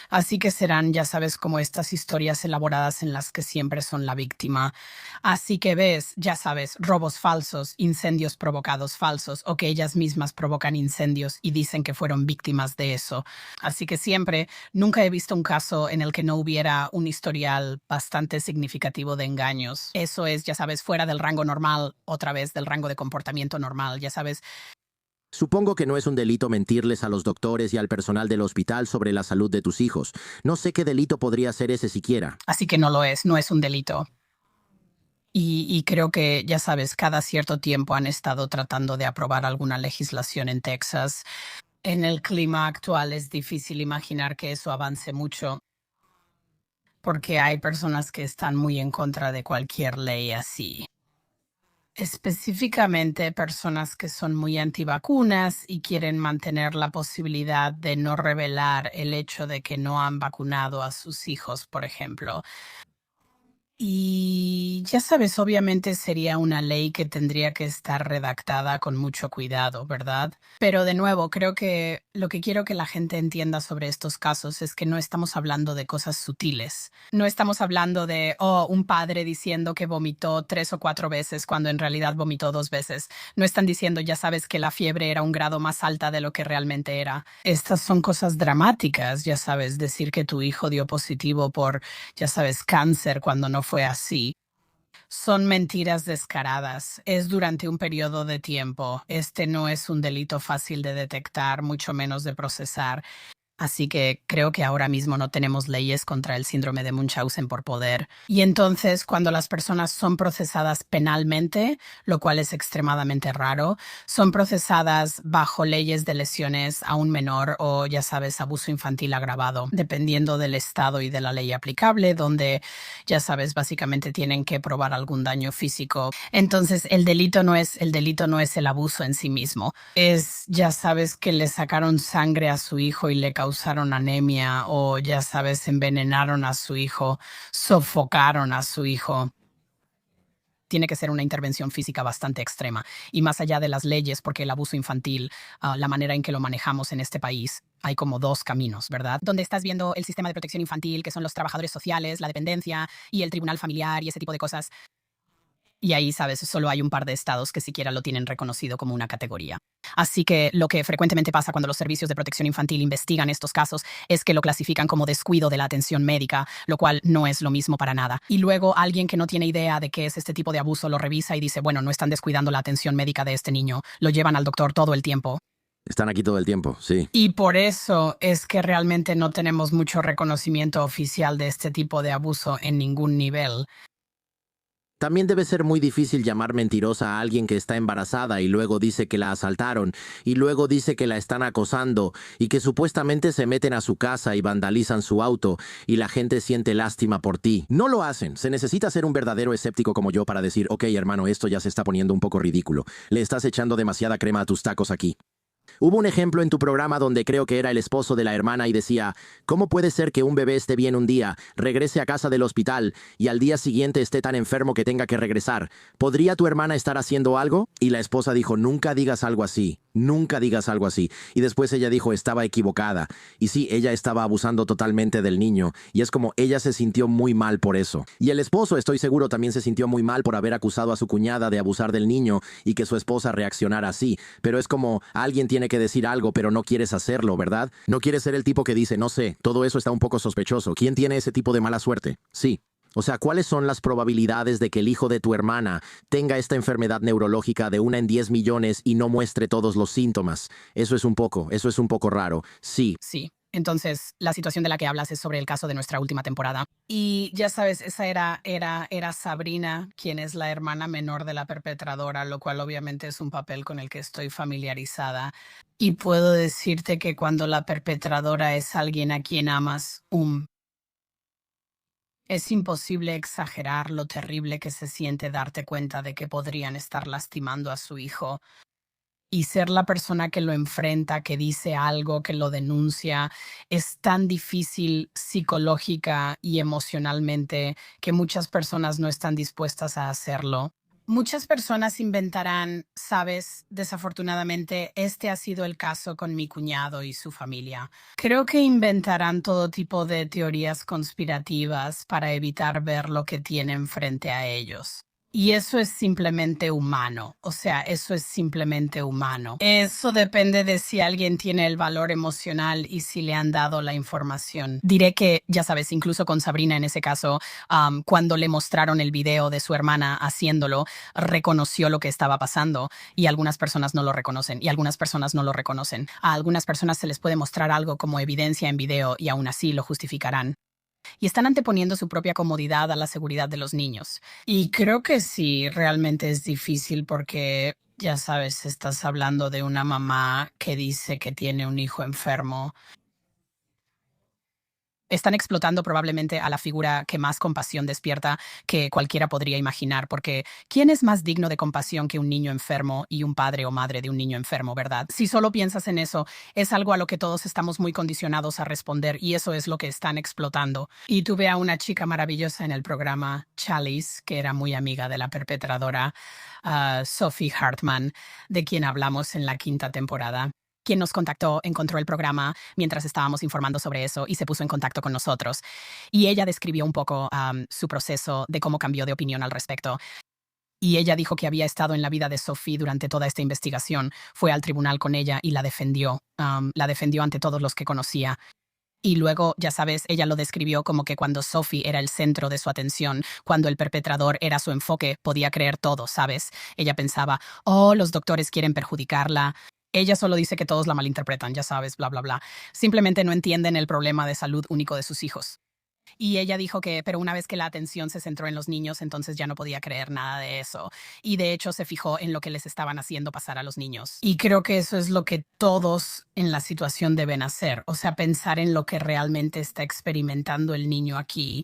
Así que serán, ya sabes, como estas historias elaboradas en las que siempre son la víctima. Así que ves, ya sabes, robos falsos, incendios provocados falsos o que ellas mismas provocan incendios y dicen que fueron víctimas de eso. Así que siempre, nunca he visto un caso en el que no hubiera un historial bastante significativo de engaños. Eso es, ya sabes, fuera del rango normal, otra vez del rango de comportamiento normal, ya sabes. Supongo que no es un delito mentirles a los doctores y al personal del hospital sobre la salud de tus hijos. No sé qué delito podría ser ese siquiera. Así que no es un delito. Y creo que, ya sabes, cada cierto tiempo han estado tratando de aprobar alguna legislación en Texas. En el clima actual es difícil imaginar que eso avance mucho, porque hay personas que están muy en contra de cualquier ley así. Específicamente personas que son muy antivacunas y quieren mantener la posibilidad de no revelar el hecho de que no han vacunado a sus hijos, por ejemplo. Y ya sabes, obviamente sería una ley que tendría que estar redactada con mucho cuidado, ¿verdad? Pero de nuevo, creo que lo que quiero que la gente entienda sobre estos casos es que no estamos hablando de cosas sutiles. No estamos hablando de, un padre diciendo que vomitó 3 o 4 veces cuando en realidad vomitó 2 veces. No están diciendo, ya sabes, que la fiebre era un grado más alta de lo que realmente era. Estas son cosas dramáticas, ya sabes, decir que tu hijo dio positivo por, ya sabes, cáncer cuando no fue así. Son mentiras descaradas. Es durante un periodo de tiempo. Este no es un delito fácil de detectar, mucho menos de procesar. Así que creo que ahora mismo no tenemos leyes contra el síndrome de Munchausen por poder. Y entonces, cuando las personas son procesadas penalmente, lo cual es extremadamente raro, son procesadas bajo leyes de lesiones a un menor o, ya sabes, abuso infantil agravado, dependiendo del estado y de la ley aplicable, donde, ya sabes, básicamente tienen que probar algún daño físico. Entonces, el delito no es el abuso en sí mismo. Es, ya sabes, que le sacaron sangre a su hijo y le causaron anemia o, ya sabes, envenenaron a su hijo, sofocaron a su hijo. Tiene que ser una intervención física bastante extrema. Y más allá de las leyes, porque el abuso infantil, la manera en que lo manejamos en este país, hay como dos caminos, ¿verdad? Donde estás viendo el sistema de protección infantil, que son los trabajadores sociales, la dependencia y el tribunal familiar y ese tipo de cosas. Y ahí, sabes, solo hay un par de estados que siquiera lo tienen reconocido como una categoría. Así que lo que frecuentemente pasa cuando los servicios de protección infantil investigan estos casos es que lo clasifican como descuido de la atención médica, lo cual no es lo mismo para nada. Y luego alguien que no tiene idea de qué es este tipo de abuso lo revisa y dice, bueno, no están descuidando la atención médica de este niño, lo llevan al doctor todo el tiempo. Están aquí todo el tiempo, sí. Y por eso es que realmente no tenemos mucho reconocimiento oficial de este tipo de abuso en ningún nivel. También debe ser muy difícil llamar mentirosa a alguien que está embarazada y luego dice que la asaltaron y luego dice que la están acosando y que supuestamente se meten a su casa y vandalizan su auto y la gente siente lástima por ti. No lo hacen. Se necesita ser un verdadero escéptico como yo para decir, ok, hermano, esto ya se está poniendo un poco ridículo. Le estás echando demasiada crema a tus tacos aquí. Hubo un ejemplo en tu programa donde creo que era el esposo de la hermana y decía, ¿cómo puede ser que un bebé esté bien un día, regrese a casa del hospital y al día siguiente esté tan enfermo que tenga que regresar? ¿Podría tu hermana estar haciendo algo? Y la esposa dijo, nunca digas algo así, nunca digas algo así. Y después ella dijo, estaba equivocada. Y sí, ella estaba abusando totalmente del niño. Y es como ella se sintió muy mal por eso. Y el esposo, estoy seguro, también se sintió muy mal por haber acusado a su cuñada de abusar del niño y que su esposa reaccionara así. Pero es como, alguien tiene que decir algo, pero no quieres hacerlo, ¿verdad? No quieres ser el tipo que dice, no sé, todo eso está un poco sospechoso. ¿Quién tiene ese tipo de mala suerte? Sí. O sea, ¿cuáles son las probabilidades de que el hijo de tu hermana tenga esta enfermedad neurológica de 1 en 10 millones y no muestre todos los síntomas? Eso es un poco raro. Sí. Sí. Entonces, la situación de la que hablas es sobre el caso de nuestra última temporada. Y ya sabes, esa era Sabrina, quien es la hermana menor de la perpetradora, lo cual obviamente es un papel con el que estoy familiarizada. Y puedo decirte que cuando la perpetradora es alguien a quien amas, es imposible exagerar lo terrible que se siente darte cuenta de que podrían estar lastimando a su hijo. Y ser la persona que lo enfrenta, que dice algo, que lo denuncia, es tan difícil psicológica y emocionalmente que muchas personas no están dispuestas a hacerlo. Muchas personas inventarán, sabes, desafortunadamente, este ha sido el caso con mi cuñado y su familia. Creo que inventarán todo tipo de teorías conspirativas para evitar ver lo que tienen frente a ellos. Y eso es simplemente humano, o sea, eso es simplemente humano. Eso depende de si alguien tiene el valor emocional y si le han dado la información. Diré que, ya sabes, incluso con Sabrina en ese caso, cuando le mostraron el video de su hermana haciéndolo, reconoció lo que estaba pasando y algunas personas no lo reconocen y algunas personas no lo reconocen. A algunas personas se les puede mostrar algo como evidencia en video y aún así lo justificarán y están anteponiendo su propia comodidad a la seguridad de los niños. Y creo que sí, realmente es difícil porque, ya sabes, estás hablando de una mamá que dice que tiene un hijo enfermo. Están explotando probablemente a la figura que más compasión despierta que cualquiera podría imaginar, porque ¿quién es más digno de compasión que un niño enfermo y un padre o madre de un niño enfermo, verdad? Si solo piensas en eso, es algo a lo que todos estamos muy condicionados a responder y eso es lo que están explotando. Y tuve a una chica maravillosa en el programa, Chalice, que era muy amiga de la perpetradora, Sophie Hartman, de quien hablamos en la quinta temporada. Quien nos contactó, encontró el programa mientras estábamos informando sobre eso y se puso en contacto con nosotros. Y ella describió un poco su proceso de cómo cambió de opinión al respecto. Y ella dijo que había estado en la vida de Sophie durante toda esta investigación. Fue al tribunal con ella y la defendió. La defendió ante todos los que conocía. Y luego, ya sabes, ella lo describió como que cuando Sophie era el centro de su atención, cuando el perpetrador era su enfoque, podía creer todo, ¿sabes? Ella pensaba, oh, los doctores quieren perjudicarla. Ella solo dice que todos la malinterpretan, ya sabes, bla, bla, bla. Simplemente no entienden el problema de salud único de sus hijos. Y ella dijo que, pero una vez que la atención se centró en los niños, entonces ya no podía creer nada de eso. Y de hecho se fijó en lo que les estaban haciendo pasar a los niños. Y creo que eso es lo que todos en la situación deben hacer. O sea, pensar en lo que realmente está experimentando el niño aquí.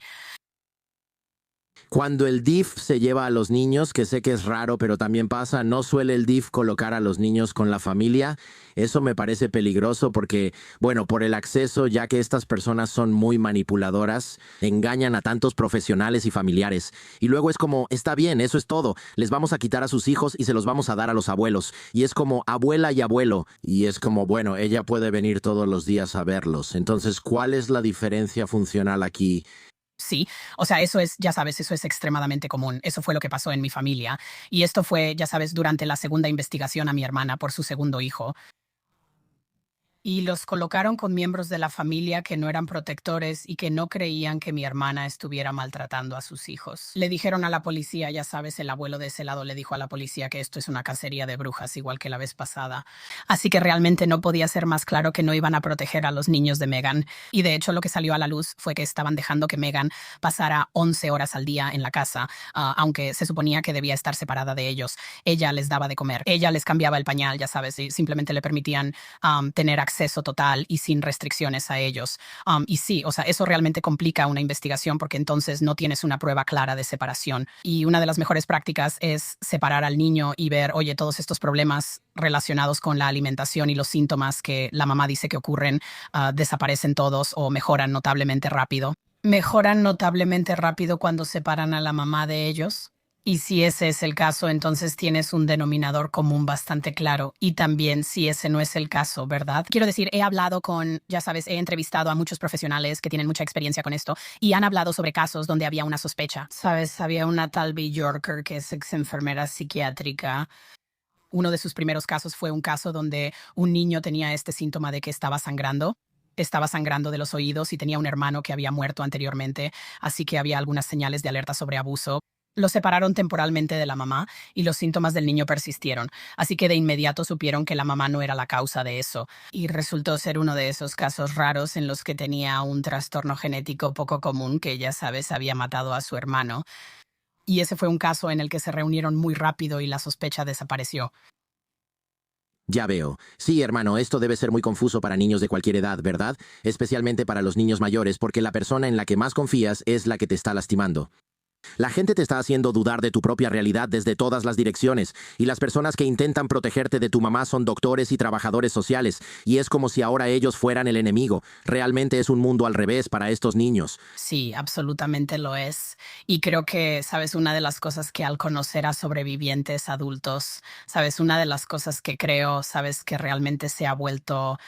Cuando el DIF se lleva a los niños, que sé que es raro, pero también pasa, no suele el DIF colocar a los niños con la familia. Eso me parece peligroso porque, bueno, por el acceso, ya que estas personas son muy manipuladoras, engañan a tantos profesionales y familiares. Y luego es como, está bien, eso es todo. Les vamos a quitar a sus hijos y se los vamos a dar a los abuelos. Y es como abuela y abuelo. Y es como, bueno, ella puede venir todos los días a verlos. Entonces, ¿cuál es la diferencia funcional aquí? Sí, o sea, eso es, ya sabes, eso es extremadamente común. Eso fue lo que pasó en mi familia. Y esto fue, ya sabes, durante la segunda investigación a mi hermana por su segundo hijo. Y los colocaron con miembros de la familia que no eran protectores y que no creían que mi hermana estuviera maltratando a sus hijos. Le dijeron a la policía, ya sabes, el abuelo de ese lado le dijo a la policía que esto es una cacería de brujas, igual que la vez pasada. Así que realmente no podía ser más claro que no iban a proteger a los niños de Megan. Y de hecho lo que salió a la luz fue que estaban dejando que Megan pasara 11 horas al día en la casa, aunque se suponía que debía estar separada de ellos. Ella les daba de comer, ella les cambiaba el pañal, ya sabes, y simplemente le permitían tener acceso total y sin restricciones a ellos. Y sí, o sea, eso realmente complica una investigación porque entonces no tienes una prueba clara de separación. Y una de las mejores prácticas es separar al niño y ver, oye, todos estos problemas relacionados con la alimentación y los síntomas que la mamá dice que ocurren, desaparecen todos o mejoran notablemente rápido. Mejoran notablemente rápido cuando separan a la mamá de ellos. Y si ese es el caso, entonces tienes un denominador común bastante claro. Y también si ese no es el caso, ¿verdad? Quiero decir, he hablado con, ya sabes, he entrevistado a muchos profesionales que tienen mucha experiencia con esto y han hablado sobre casos donde había una sospecha. Sabes, había una tal Bea Yorker que es ex enfermera psiquiátrica. Uno de sus primeros casos fue un caso donde un niño tenía este síntoma de que estaba sangrando. Estaba sangrando de los oídos y tenía un hermano que había muerto anteriormente, así que había algunas señales de alerta sobre abuso. Lo separaron temporalmente de la mamá y los síntomas del niño persistieron, así que de inmediato supieron que la mamá no era la causa de eso, y resultó ser uno de esos casos raros en los que tenía un trastorno genético poco común que, ya sabes, había matado a su hermano. Y ese fue un caso en el que se reunieron muy rápido y la sospecha desapareció. Ya veo. Sí, hermano, esto debe ser muy confuso para niños de cualquier edad, ¿verdad? Especialmente para los niños mayores, porque la persona en la que más confías es la que te está lastimando. La gente te está haciendo dudar de tu propia realidad desde todas las direcciones, y las personas que intentan protegerte de tu mamá son doctores y trabajadores sociales, y es como si ahora ellos fueran el enemigo. Realmente es un mundo al revés para estos niños. Sí, absolutamente lo es. Y creo que, sabes, una de las cosas que al conocer a sobrevivientes adultos, sabes, una de las cosas que creo, sabes, que realmente se ha vuelto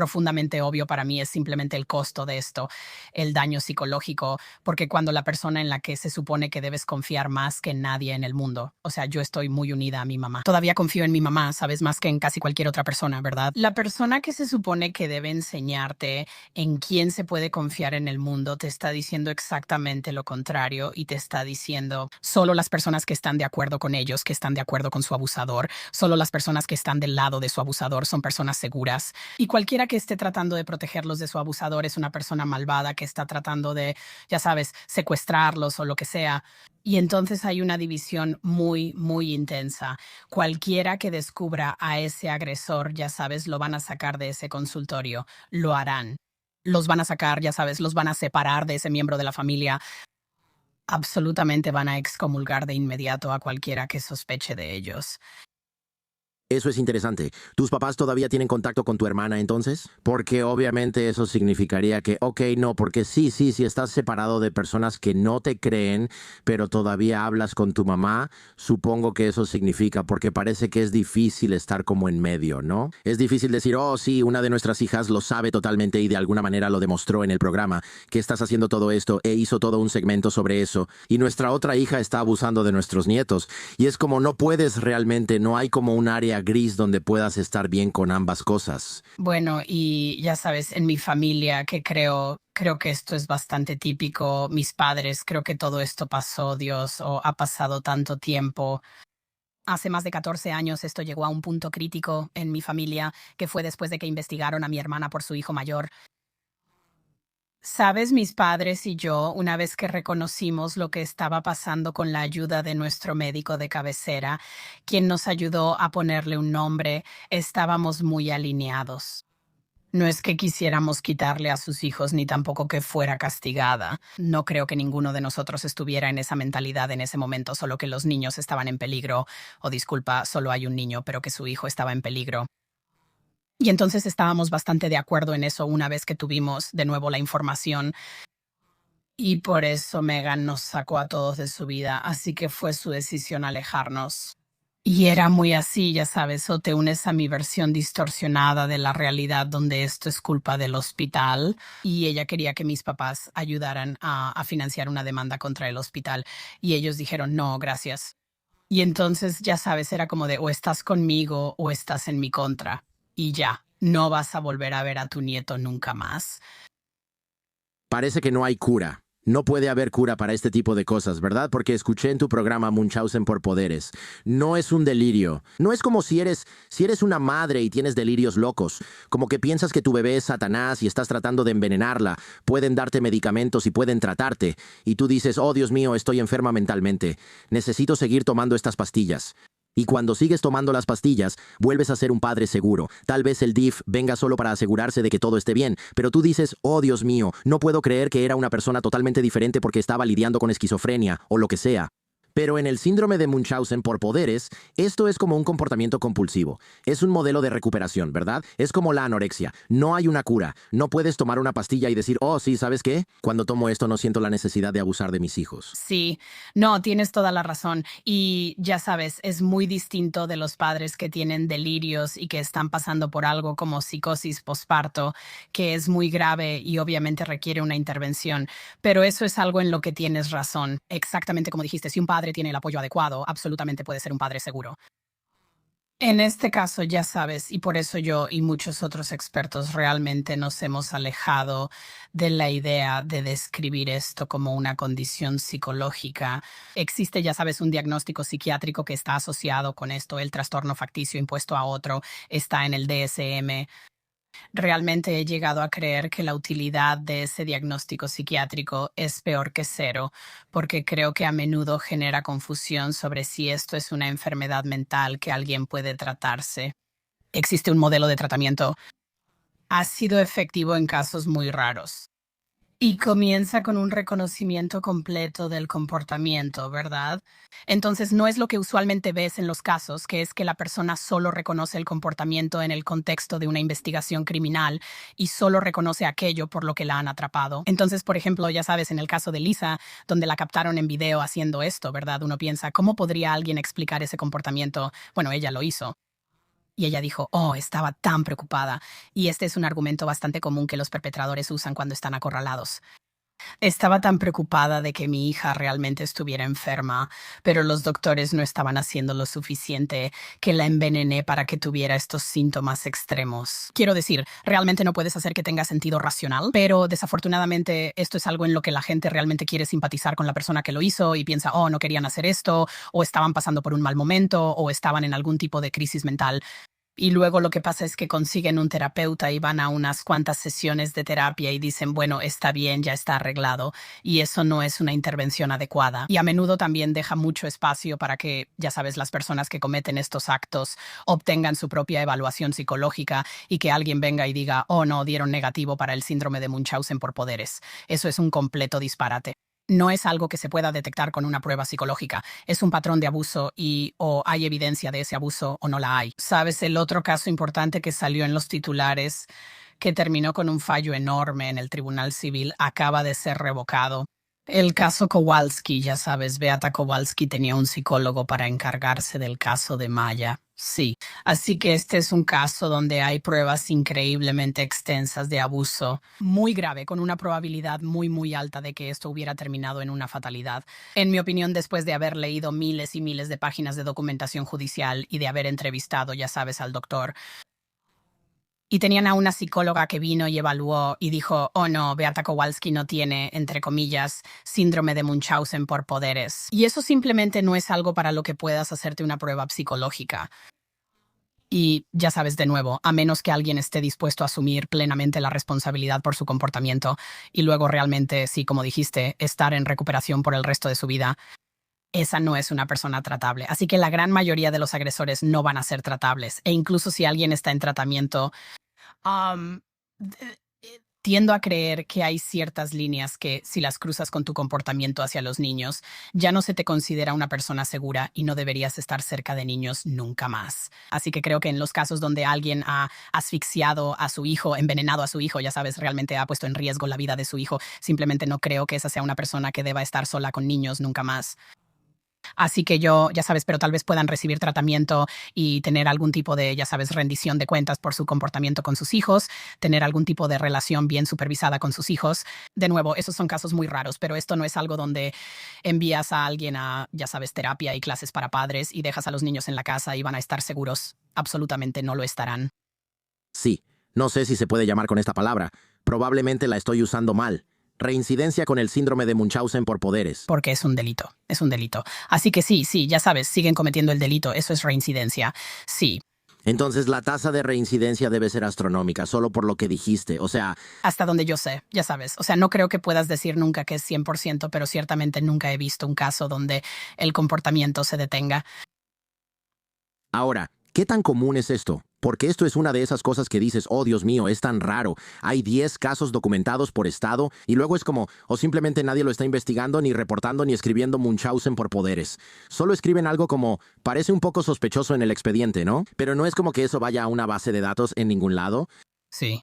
profundamente obvio para mí es simplemente el costo de esto, el daño psicológico, porque cuando la persona en la que se supone que debes confiar más que en nadie en el mundo, o sea, yo estoy muy unida a mi mamá. Todavía confío en mi mamá, sabes, más que en casi cualquier otra persona, ¿verdad? La persona que se supone que debe enseñarte en quién se puede confiar en el mundo te está diciendo exactamente lo contrario y te está diciendo solo las personas que están de acuerdo con ellos, que están de acuerdo con su abusador, solo las personas que están del lado de su abusador son personas seguras y cualquiera que esté tratando de protegerlos de su abusador es una persona malvada que está tratando de, ya sabes, secuestrarlos o lo que sea. Y entonces hay una división muy, muy intensa. Cualquiera que descubra a ese agresor, ya sabes, lo van a sacar de ese consultorio, lo harán. Los van a sacar, ya sabes, los van a separar de ese miembro de la familia. Absolutamente van a excomulgar de inmediato a cualquiera que sospeche de ellos. Eso es interesante. ¿Tus papás todavía tienen contacto con tu hermana entonces? Porque obviamente eso significaría que, ok, no, porque sí, estás separado de personas que no te creen, pero todavía hablas con tu mamá, supongo que eso significa, porque parece que es difícil estar como en medio, ¿no? Es difícil decir, oh, sí, una de nuestras hijas lo sabe totalmente y de alguna manera lo demostró en el programa, que estás haciendo todo esto e hizo todo un segmento sobre eso, y nuestra otra hija está abusando de nuestros nietos, y es como no puedes realmente, no hay como un área gris donde puedas estar bien con ambas cosas. Bueno, y ya sabes, en mi familia, que creo que esto es bastante típico, mis padres, creo que todo esto pasó, Dios, o ha pasado tanto tiempo. Hace más de 14 años esto llegó a un punto crítico en mi familia, que fue después de que investigaron a mi hermana por su hijo mayor. Sabes, mis padres y yo, una vez que reconocimos lo que estaba pasando con la ayuda de nuestro médico de cabecera, quien nos ayudó a ponerle un nombre, estábamos muy alineados. No es que quisiéramos quitarle a sus hijos ni tampoco que fuera castigada. No creo que ninguno de nosotros estuviera en esa mentalidad en ese momento, solo que los niños estaban en peligro, o disculpa, solo hay un niño, pero que su hijo estaba en peligro. Y entonces estábamos bastante de acuerdo en eso una vez que tuvimos de nuevo la información. Y por eso Megan nos sacó a todos de su vida, así que fue su decisión alejarnos. Y era muy así, ya sabes, o te unes a mi versión distorsionada de la realidad donde esto es culpa del hospital y ella quería que mis papás ayudaran a financiar una demanda contra el hospital y ellos dijeron no, gracias. Y entonces, ya sabes, era como de o estás conmigo o estás en mi contra y ya, no vas a volver a ver a tu nieto nunca más. Parece que no hay cura. No puede haber cura para este tipo de cosas, ¿verdad? Porque escuché en tu programa Munchausen por poderes. No es un delirio. No es como si eres una madre y tienes delirios locos. Como que piensas que tu bebé es Satanás y estás tratando de envenenarla. Pueden darte medicamentos y pueden tratarte. Y tú dices, oh Dios mío, estoy enferma mentalmente. Necesito seguir tomando estas pastillas. Y cuando sigues tomando las pastillas, vuelves a ser un padre seguro. Tal vez el DIF venga solo para asegurarse de que todo esté bien, pero tú dices, oh Dios mío, no puedo creer que era una persona totalmente diferente porque estaba lidiando con esquizofrenia o lo que sea. Pero en el síndrome de Munchausen por poderes, esto es como un comportamiento compulsivo. Es un modelo de recuperación, ¿verdad? Es como la anorexia. No hay una cura. No puedes tomar una pastilla y decir, oh, sí, ¿sabes qué? Cuando tomo esto no siento la necesidad de abusar de mis hijos. Sí, no, tienes toda la razón. Y ya sabes, es muy distinto de los padres que tienen delirios y que están pasando por algo como psicosis posparto, que es muy grave y obviamente requiere una intervención. Pero eso es algo en lo que tienes razón. Exactamente como dijiste, si un padre tiene el apoyo adecuado, absolutamente puede ser un padre seguro. En este caso, ya sabes, y por eso yo y muchos otros expertos realmente nos hemos alejado de la idea de describir esto como una condición psicológica. Existe, ya sabes, un diagnóstico psiquiátrico que está asociado con esto, el trastorno facticio impuesto a otro, está en el DSM. Realmente he llegado a creer que la utilidad de ese diagnóstico psiquiátrico es peor que cero, porque creo que a menudo genera confusión sobre si esto es una enfermedad mental que alguien puede tratarse. Existe un modelo de tratamiento. Ha sido efectivo en casos muy raros. Y comienza con un reconocimiento completo del comportamiento, ¿verdad? Entonces, no es lo que usualmente ves en los casos, que es que la persona solo reconoce el comportamiento en el contexto de una investigación criminal y solo reconoce aquello por lo que la han atrapado. Entonces, por ejemplo, ya sabes, en el caso de Lisa, donde la captaron en video haciendo esto, ¿verdad? Uno piensa, ¿cómo podría alguien explicar ese comportamiento? Bueno, ella lo hizo. Y ella dijo, oh, estaba tan preocupada. Y este es un argumento bastante común que los perpetradores usan cuando están acorralados. Estaba tan preocupada de que mi hija realmente estuviera enferma, pero los doctores no estaban haciendo lo suficiente, que la envenené para que tuviera estos síntomas extremos. Quiero decir, realmente no puedes hacer que tenga sentido racional, pero desafortunadamente esto es algo en lo que la gente realmente quiere simpatizar con la persona que lo hizo y piensa, oh, no querían hacer esto, o estaban pasando por un mal momento, o estaban en algún tipo de crisis mental. Y luego lo que pasa es que consiguen un terapeuta y van a unas cuantas sesiones de terapia y dicen, bueno, está bien, ya está arreglado. Y eso no es una intervención adecuada. Y a menudo también deja mucho espacio para que, ya sabes, las personas que cometen estos actos obtengan su propia evaluación psicológica y que alguien venga y diga, oh, no, dieron negativo para el síndrome de Munchausen por poderes. Eso es un completo disparate. No es algo que se pueda detectar con una prueba psicológica. Es un patrón de abuso y o hay evidencia de ese abuso o no la hay. ¿Sabes? El otro caso importante que salió en los titulares, que terminó con un fallo enorme en el Tribunal Civil, acaba de ser revocado. El caso Kowalski, ya sabes, Beata Kowalski tenía un psicólogo para encargarse del caso de Maya. Sí, así que este es un caso donde hay pruebas increíblemente extensas de abuso, muy grave, con una probabilidad muy alta de que esto hubiera terminado en una fatalidad. En mi opinión, después de haber leído miles y miles de páginas de documentación judicial y de haber entrevistado, ya sabes, al doctor, y tenían a una psicóloga que vino y evaluó y dijo, oh no, Beata Kowalski no tiene, entre comillas, síndrome de Munchausen por poderes. Y eso simplemente no es algo para lo que puedas hacerte una prueba psicológica. Y ya sabes, de nuevo, a menos que alguien esté dispuesto a asumir plenamente la responsabilidad por su comportamiento y luego realmente, sí, como dijiste, estar en recuperación por el resto de su vida, esa no es una persona tratable. Así que la gran mayoría de los agresores no van a ser tratables. E incluso si alguien está en tratamiento, Am, tiendo a creer que hay ciertas líneas que, si las cruzas con tu comportamiento hacia los niños, ya no se te considera una persona segura y no deberías estar cerca de niños nunca más. Así que creo que en los casos donde alguien ha asfixiado a su hijo, envenenado a su hijo, ya sabes, realmente ha puesto en riesgo la vida de su hijo, simplemente no creo que esa sea una persona que deba estar sola con niños nunca más. Así que yo, ya sabes, pero tal vez puedan recibir tratamiento y tener algún tipo de, ya sabes, rendición de cuentas por su comportamiento con sus hijos, tener algún tipo de relación bien supervisada con sus hijos. De nuevo, esos son casos muy raros, pero esto no es algo donde envías a alguien a, ya sabes, terapia y clases para padres y dejas a los niños en la casa y van a estar seguros. Absolutamente no lo estarán. Sí, no sé si se puede llamar con esta palabra. Probablemente la estoy usando mal. Reincidencia con el síndrome de Munchausen por poderes. Porque es un delito, es un delito. Así que sí, ya sabes, siguen cometiendo el delito, eso es reincidencia. Sí, Entonces la tasa de reincidencia debe ser astronómica, solo por lo que dijiste. O sea, hasta donde yo sé, ya sabes. O sea, no creo que puedas decir nunca que es 100%, pero ciertamente nunca he visto un caso donde el comportamiento se detenga. ahora, ¿qué tan común es esto? Porque esto es una de esas cosas que dices, oh Dios mío, es tan raro. Hay 10 casos documentados por estado y luego es como, o simplemente nadie lo está investigando, ni reportando, ni escribiendo Munchausen por poderes. Solo escriben algo como, parece un poco sospechoso en el expediente, ¿no? Pero no es como que eso vaya a una base de datos en ningún lado. Sí.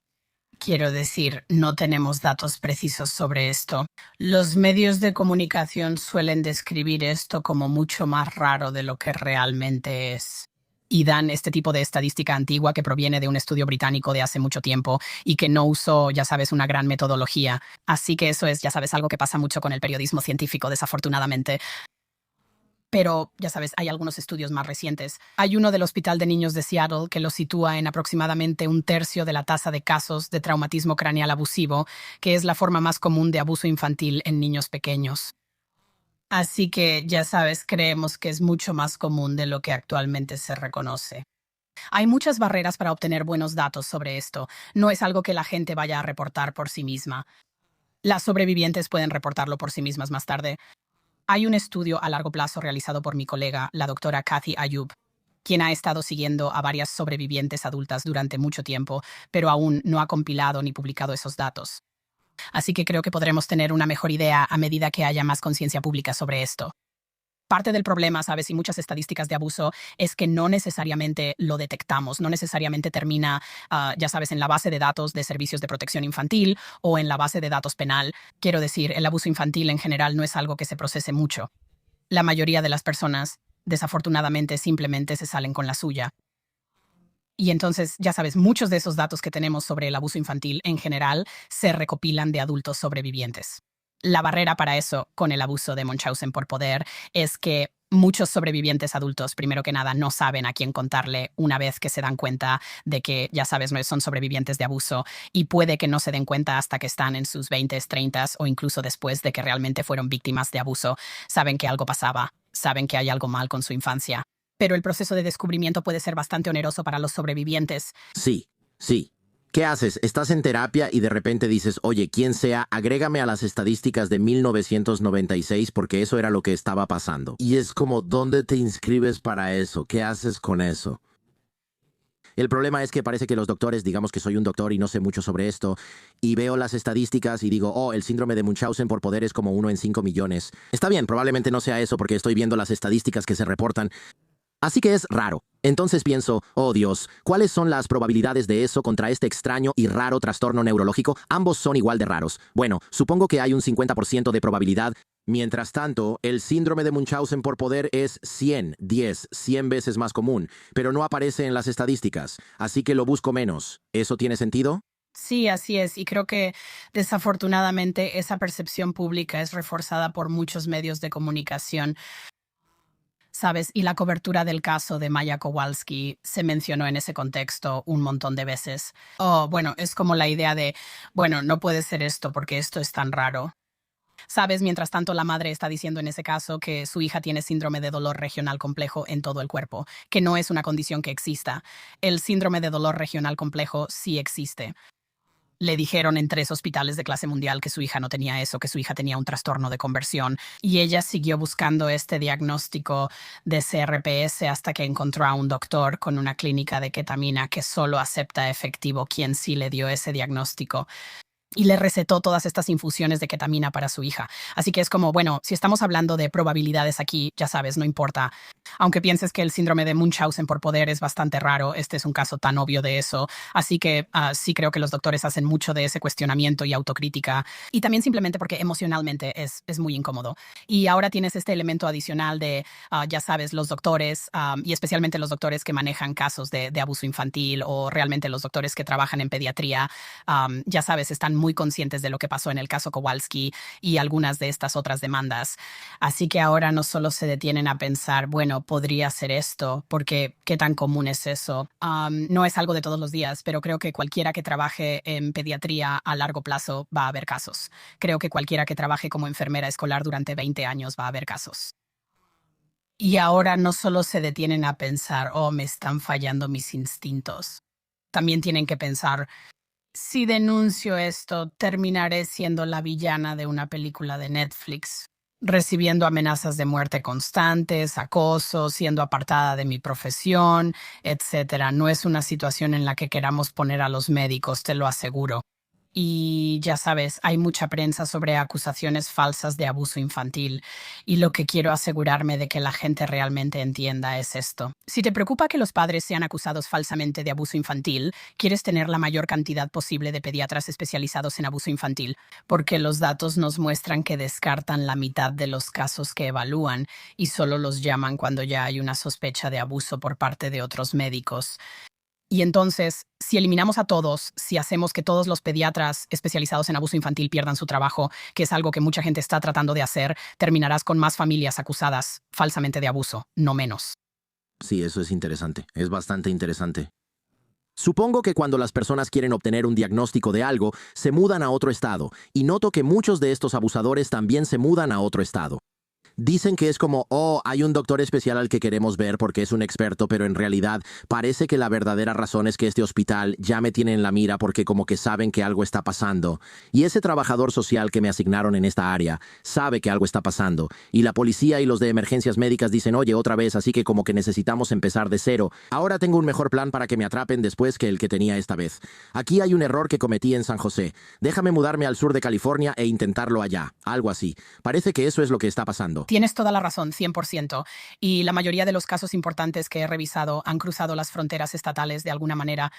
Quiero decir, no tenemos datos precisos sobre esto. Los medios de comunicación suelen describir esto como mucho más raro de lo que realmente es. Y dan este tipo de estadística antigua que proviene de un estudio británico de hace mucho tiempo y que no usó, ya sabes, una gran metodología. Así que eso es, ya sabes, algo que pasa mucho con el periodismo científico, desafortunadamente. Pero, ya sabes, hay algunos estudios más recientes. Hay uno del Hospital de Niños de Seattle que lo sitúa en aproximadamente un tercio de la tasa de casos de traumatismo craneal abusivo, que es la forma más común de abuso infantil en niños pequeños. Así que, ya sabes, creemos que es mucho más común de lo que actualmente se reconoce. Hay muchas barreras para obtener buenos datos sobre esto. No es algo que la gente vaya a reportar por sí misma. Las sobrevivientes pueden reportarlo por sí mismas más tarde. Hay un estudio a largo plazo realizado por mi colega, la doctora Kathy Ayub, quien ha estado siguiendo a varias sobrevivientes adultas durante mucho tiempo, pero aún no ha compilado ni publicado esos datos. Así que creo que podremos tener una mejor idea a medida que haya más conciencia pública sobre esto. Parte del problema, sabes, y muchas estadísticas de abuso, es que no necesariamente lo detectamos, no necesariamente termina, ya sabes, en la base de datos de servicios de protección infantil o en la base de datos penal. Quiero decir, el abuso infantil en general no es algo que se procese mucho. La mayoría de las personas, desafortunadamente, simplemente se salen con la suya. Y entonces, ya sabes, muchos de esos datos que tenemos sobre el abuso infantil en general se recopilan de adultos sobrevivientes. La barrera para eso con el abuso de Munchausen por poder es que muchos sobrevivientes adultos, primero que nada, no saben a quién contarle una vez que se dan cuenta de que, ya sabes, no son sobrevivientes de abuso, y puede que no se den cuenta hasta que están en sus 20s, 30s o incluso después de que realmente fueron víctimas de abuso. Saben que algo pasaba, saben que hay algo mal con su infancia. Pero el proceso de descubrimiento puede ser bastante oneroso para los sobrevivientes. Sí, sí. ¿Qué haces? Estás en terapia y de repente dices, oye, quien sea, agrégame a las estadísticas de 1996 porque eso era lo que estaba pasando. Y es como, ¿dónde te inscribes para eso? ¿Qué haces con eso? El problema es que parece que los doctores, digamos que soy un doctor y no sé mucho sobre esto, y veo las estadísticas y digo, oh, el síndrome de Munchausen por poder es como 1 en 5 millones. Está bien, probablemente no sea eso porque estoy viendo las estadísticas que se reportan. Así que es raro. Entonces pienso, oh Dios, ¿cuáles son las probabilidades de eso contra este extraño y raro trastorno neurológico? Ambos son igual de raros. Bueno, supongo que hay un 50% de probabilidad. Mientras tanto, el síndrome de Munchausen por poder es 100 veces más común, pero no aparece en las estadísticas, así que lo busco menos. ¿Eso tiene sentido? Sí, así es. Y creo que desafortunadamente esa percepción pública es reforzada por muchos medios de comunicación. ¿Sabes? Y la cobertura del caso de Maya Kowalski se mencionó en ese contexto un montón de veces. Oh, bueno, es como la idea de, bueno, no puede ser esto porque esto es tan raro. ¿Sabes? Mientras tanto, la madre está diciendo en ese caso que su hija tiene síndrome de dolor regional complejo en todo el cuerpo, que no es una condición que exista. El síndrome de dolor regional complejo sí existe. Le dijeron en 3 hospitales de clase mundial que su hija no tenía eso, que su hija tenía un trastorno de conversión, y ella siguió buscando este diagnóstico de CRPS hasta que encontró a un doctor con una clínica de ketamina que solo acepta efectivo quien sí le dio ese diagnóstico. Y le recetó todas estas infusiones de ketamina para su hija. Así que es como, bueno, si estamos hablando de probabilidades aquí, ya sabes, no importa. Aunque pienses que el síndrome de Munchausen por poder es bastante raro, este es un caso tan obvio de eso. Así que sí creo que los doctores hacen mucho de ese cuestionamiento y autocrítica. Y también simplemente porque emocionalmente es muy incómodo. Y ahora tienes este elemento adicional de, ya sabes, los doctores, y especialmente los doctores que manejan casos de abuso infantil o realmente los doctores que trabajan en pediatría, ya sabes, están muy conscientes de lo que pasó en el caso Kowalski y algunas de estas otras demandas. Así que ahora no solo se detienen a pensar, bueno, podría ser esto, porque qué tan común es eso. No es algo de todos los días, pero creo que cualquiera que trabaje en pediatría a largo plazo va a haber casos. Creo que cualquiera que trabaje como enfermera escolar durante 20 años va a haber casos. Y ahora no solo se detienen a pensar, oh, me están fallando mis instintos. También tienen que pensar, si denuncio esto, terminaré siendo la villana de una película de Netflix, recibiendo amenazas de muerte constantes, acoso, siendo apartada de mi profesión, etcétera. No es una situación en la que queramos poner a los médicos, te lo aseguro. Y ya sabes, hay mucha prensa sobre acusaciones falsas de abuso infantil, y lo que quiero asegurarme de que la gente realmente entienda es esto. Si te preocupa que los padres sean acusados falsamente de abuso infantil, quieres tener la mayor cantidad posible de pediatras especializados en abuso infantil, porque los datos nos muestran que descartan la mitad de los casos que evalúan y solo los llaman cuando ya hay una sospecha de abuso por parte de otros médicos. Y entonces, si eliminamos a todos, si hacemos que todos los pediatras especializados en abuso infantil pierdan su trabajo, que es algo que mucha gente está tratando de hacer, terminarás con más familias acusadas falsamente de abuso, no menos. Sí, eso es interesante. Es bastante interesante. Supongo que cuando las personas quieren obtener un diagnóstico de algo, se mudan a otro estado, y noto que muchos de estos abusadores también se mudan a otro estado. Dicen que es como, oh, hay un doctor especial al que queremos ver porque es un experto, pero en realidad parece que la verdadera razón es que este hospital ya me tiene en la mira porque como que saben que algo está pasando. Y ese trabajador social que me asignaron en esta área sabe que algo está pasando. Y la policía y los de emergencias médicas dicen, oye, otra vez, así que como que necesitamos empezar de cero. Ahora tengo un mejor plan para que me atrapen después que el que tenía esta vez. Aquí hay un error que cometí en San José. Déjame mudarme al sur de California e intentarlo allá. Algo así. Parece que eso es lo que está pasando. Tienes toda la razón, 100%. Y la mayoría de los casos importantes que he revisado han cruzado las fronteras estatales de alguna manera.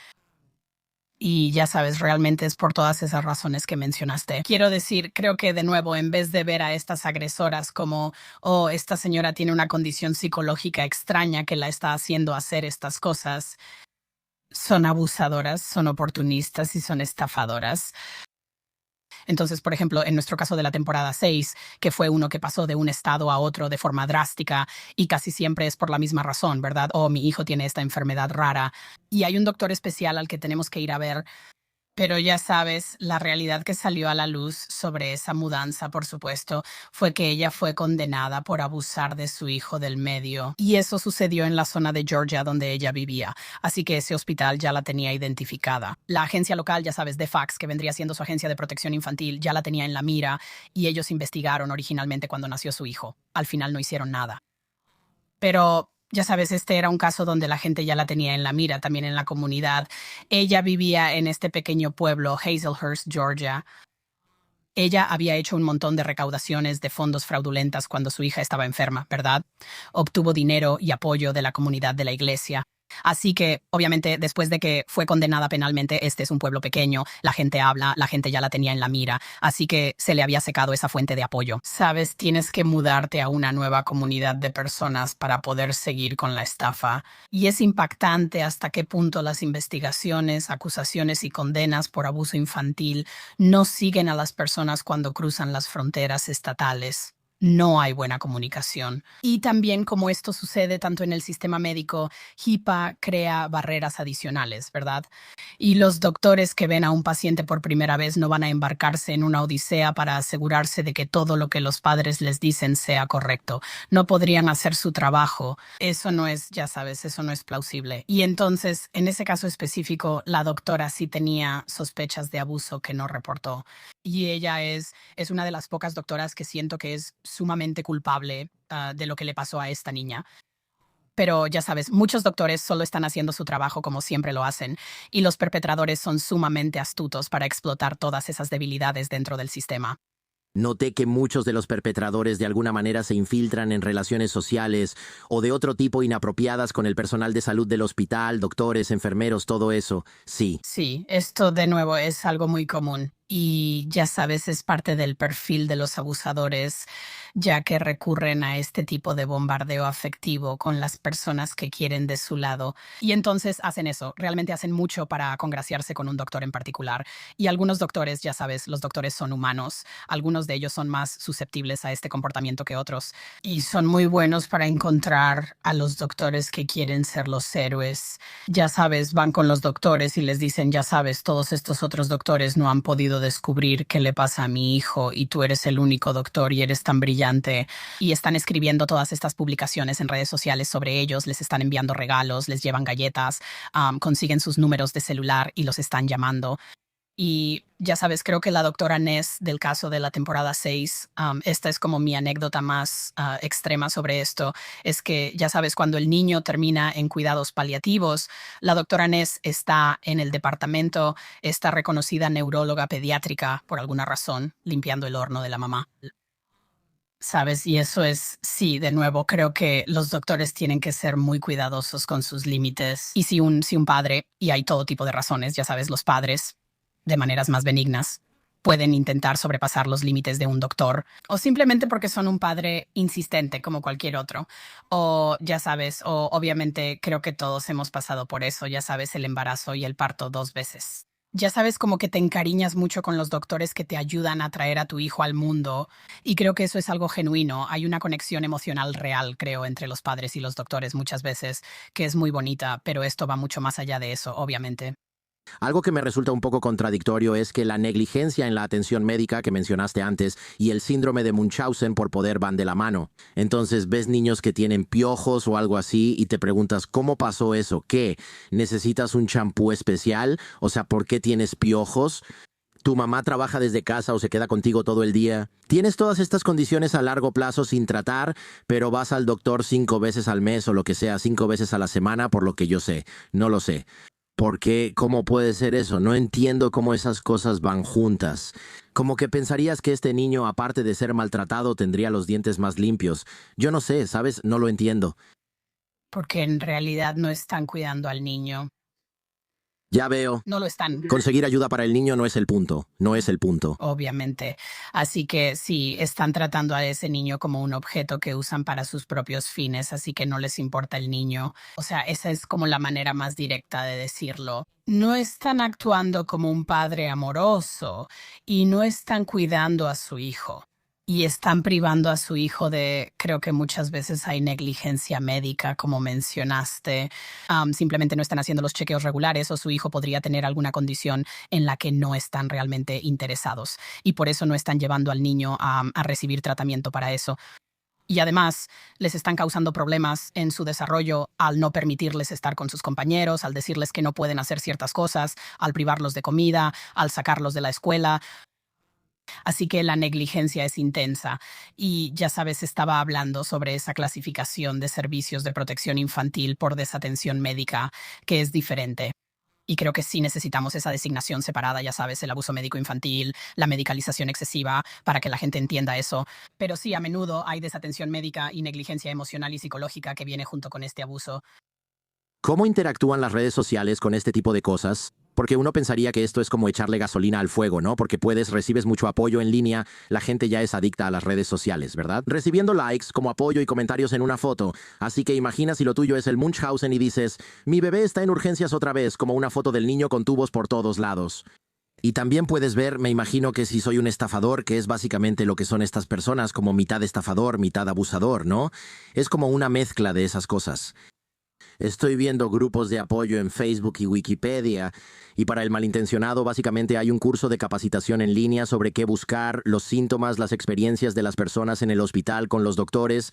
Y ya sabes, realmente es por todas esas razones que mencionaste. Quiero decir, creo que de nuevo, en vez de ver a estas agresoras como, oh, esta señora tiene una condición psicológica extraña que la está haciendo hacer estas cosas, Son abusadoras, son oportunistas y son estafadoras. Entonces, por ejemplo, en nuestro caso de la temporada 6, que fue uno que pasó de un estado a otro de forma drástica y casi siempre es por la misma razón, ¿verdad? Oh, mi hijo tiene esta enfermedad rara y hay un doctor especial al que tenemos que ir a ver. Pero ya sabes, la realidad que salió a la luz sobre esa mudanza, por supuesto, fue que ella fue condenada por abusar de su hijo del medio. Y eso sucedió en la zona de Georgia donde ella vivía. Así que ese hospital ya la tenía identificada. La agencia local, ya sabes, DeFax, que vendría siendo su agencia de protección infantil, ya la tenía en la mira y ellos investigaron originalmente cuando nació su hijo. Al final no hicieron nada. Pero ya sabes, este era un caso donde la gente ya la tenía en la mira, también en la comunidad. Ella vivía en este pequeño pueblo, Hazelhurst, Georgia. Ella había hecho un montón de recaudaciones de fondos fraudulentas cuando su hija estaba enferma, ¿verdad? Obtuvo dinero y apoyo de la comunidad de la iglesia. Así que, obviamente, después de que fue condenada penalmente, este es un pueblo pequeño, la gente habla, la gente ya la tenía en la mira, así que se le había secado esa fuente de apoyo. Sabes, tienes que mudarte a una nueva comunidad de personas para poder seguir con la estafa. Y es impactante hasta qué punto las investigaciones, acusaciones y condenas por abuso infantil no siguen a las personas cuando cruzan las fronteras estatales. No hay buena comunicación. Y también como esto sucede tanto en el sistema médico, HIPAA crea barreras adicionales, ¿verdad? Y los doctores que ven a un paciente por primera vez no van a embarcarse en una odisea para asegurarse de que todo lo que los padres les dicen sea correcto. No podrían hacer su trabajo. Eso no es, ya sabes, eso no es plausible. Y entonces, en ese caso específico, la doctora sí tenía sospechas de abuso que no reportó. Y ella es una de las pocas doctoras que siento que es sumamente culpable de lo que le pasó a esta niña. Pero ya sabes, muchos doctores solo están haciendo su trabajo como siempre lo hacen, y los perpetradores son sumamente astutos para explotar todas esas debilidades dentro del sistema. Noté que muchos de los perpetradores de alguna manera se infiltran en relaciones sociales o de otro tipo inapropiadas con el personal de salud del hospital, doctores, enfermeros, todo eso. Sí. Sí, esto de nuevo es algo muy común y ya sabes, es parte del perfil de los abusadores, ya que recurren a este tipo de bombardeo afectivo con las personas que quieren de su lado. Y entonces hacen eso, realmente hacen mucho para congraciarse con un doctor en particular. Y algunos doctores, ya sabes, los doctores son humanos, algunos de ellos son más susceptibles a este comportamiento que otros. Y son muy buenos para encontrar a los doctores que quieren ser los héroes. Ya sabes, van con los doctores y les dicen, ya sabes, todos estos otros doctores no han podido descubrir qué le pasa a mi hijo y tú eres el único doctor y eres tan brillante. Y están escribiendo todas estas publicaciones en redes sociales sobre ellos, les están enviando regalos, les llevan galletas, consiguen sus números de celular y los están llamando. Y ya sabes, creo que la doctora Ness del caso de la temporada 6, esta es como mi anécdota más extrema sobre esto, es que ya sabes, cuando el niño termina en cuidados paliativos, la doctora Ness está en el departamento, esta reconocida neuróloga pediátrica por alguna razón, limpiando el horno de la mamá. ¿Sabes? Y eso es, sí, de nuevo, creo que los doctores tienen que ser muy cuidadosos con sus límites. Y si un padre, y hay todo tipo de razones, ya sabes, los padres, de maneras más benignas, pueden intentar sobrepasar los límites de un doctor, o simplemente porque son un padre insistente como cualquier otro. O ya sabes, o obviamente creo que todos hemos pasado por eso, ya sabes, el embarazo y el parto 2 veces. Ya sabes, como que te encariñas mucho con los doctores que te ayudan a traer a tu hijo al mundo. Y creo que eso es algo genuino. Hay una conexión emocional real, creo, entre los padres y los doctores muchas veces, que es muy bonita, pero esto va mucho más allá de eso, obviamente. Algo que me resulta un poco contradictorio es que la negligencia en la atención médica que mencionaste antes y el síndrome de Munchausen por poder van de la mano. Entonces ves niños que tienen piojos o algo así y te preguntas, ¿cómo pasó eso? ¿Qué? ¿Necesitas un champú especial? O sea, ¿por qué tienes piojos? ¿Tu mamá trabaja desde casa o se queda contigo todo el día? Tienes todas estas condiciones a largo plazo sin tratar, pero vas al doctor 5 veces al mes o lo que sea, 5 veces a la semana, por lo que yo sé. No lo sé. ¿Por qué? ¿Cómo puede ser eso? No entiendo cómo esas cosas van juntas. Como que pensarías que este niño, aparte de ser maltratado, tendría los dientes más limpios. Yo no sé, ¿sabes? No lo entiendo. Porque en realidad no están cuidando al niño. Ya veo. No lo están. Conseguir ayuda para el niño no es el punto, no es el punto. Obviamente. Así que sí, están tratando a ese niño como un objeto que usan para sus propios fines, así que no les importa el niño. O sea, esa es como la manera más directa de decirlo. No están actuando como un padre amoroso y no están cuidando a su hijo. Y están privando a su hijo de, creo que muchas veces hay negligencia médica, como mencionaste. Simplemente no están haciendo los chequeos regulares o su hijo podría tener alguna condición en la que no están realmente interesados y por eso no están llevando al niño a recibir tratamiento para eso. Y además les están causando problemas en su desarrollo al no permitirles estar con sus compañeros, al decirles que no pueden hacer ciertas cosas, al privarlos de comida, al sacarlos de la escuela. Así que la negligencia es intensa y ya sabes, estaba hablando sobre esa clasificación de servicios de protección infantil por desatención médica, que es diferente. Y creo que sí necesitamos esa designación separada, ya sabes, el abuso médico infantil, la medicalización excesiva, para que la gente entienda eso. Pero sí, a menudo hay desatención médica y negligencia emocional y psicológica que viene junto con este abuso. ¿Cómo interactúan las redes sociales con este tipo de cosas? Porque uno pensaría que esto es como echarle gasolina al fuego, ¿no? Porque recibes mucho apoyo en línea, la gente ya es adicta a las redes sociales, ¿verdad? Recibiendo likes como apoyo y comentarios en una foto. Así que imagina si lo tuyo es el Munchausen y dices, mi bebé está en urgencias otra vez, como una foto del niño con tubos por todos lados. Y también puedes ver, me imagino que si soy un estafador, que es básicamente lo que son estas personas, como mitad estafador, mitad abusador, ¿no? Es como una mezcla de esas cosas. Estoy viendo grupos de apoyo en Facebook y Wikipedia, y para el malintencionado básicamente hay un curso de capacitación en línea sobre qué buscar, los síntomas, las experiencias de las personas en el hospital con los doctores.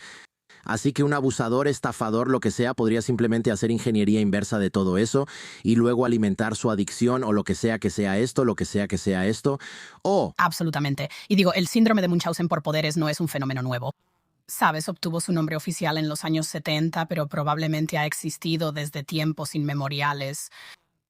Así que un abusador, estafador, lo que sea, podría simplemente hacer ingeniería inversa de todo eso y luego alimentar su adicción o lo que sea esto, lo que sea esto. O Absolutamente. Y digo, el síndrome de Munchausen por poderes no es un fenómeno nuevo. Sabes, obtuvo su nombre oficial en los años 70, pero probablemente ha existido desde tiempos inmemoriales.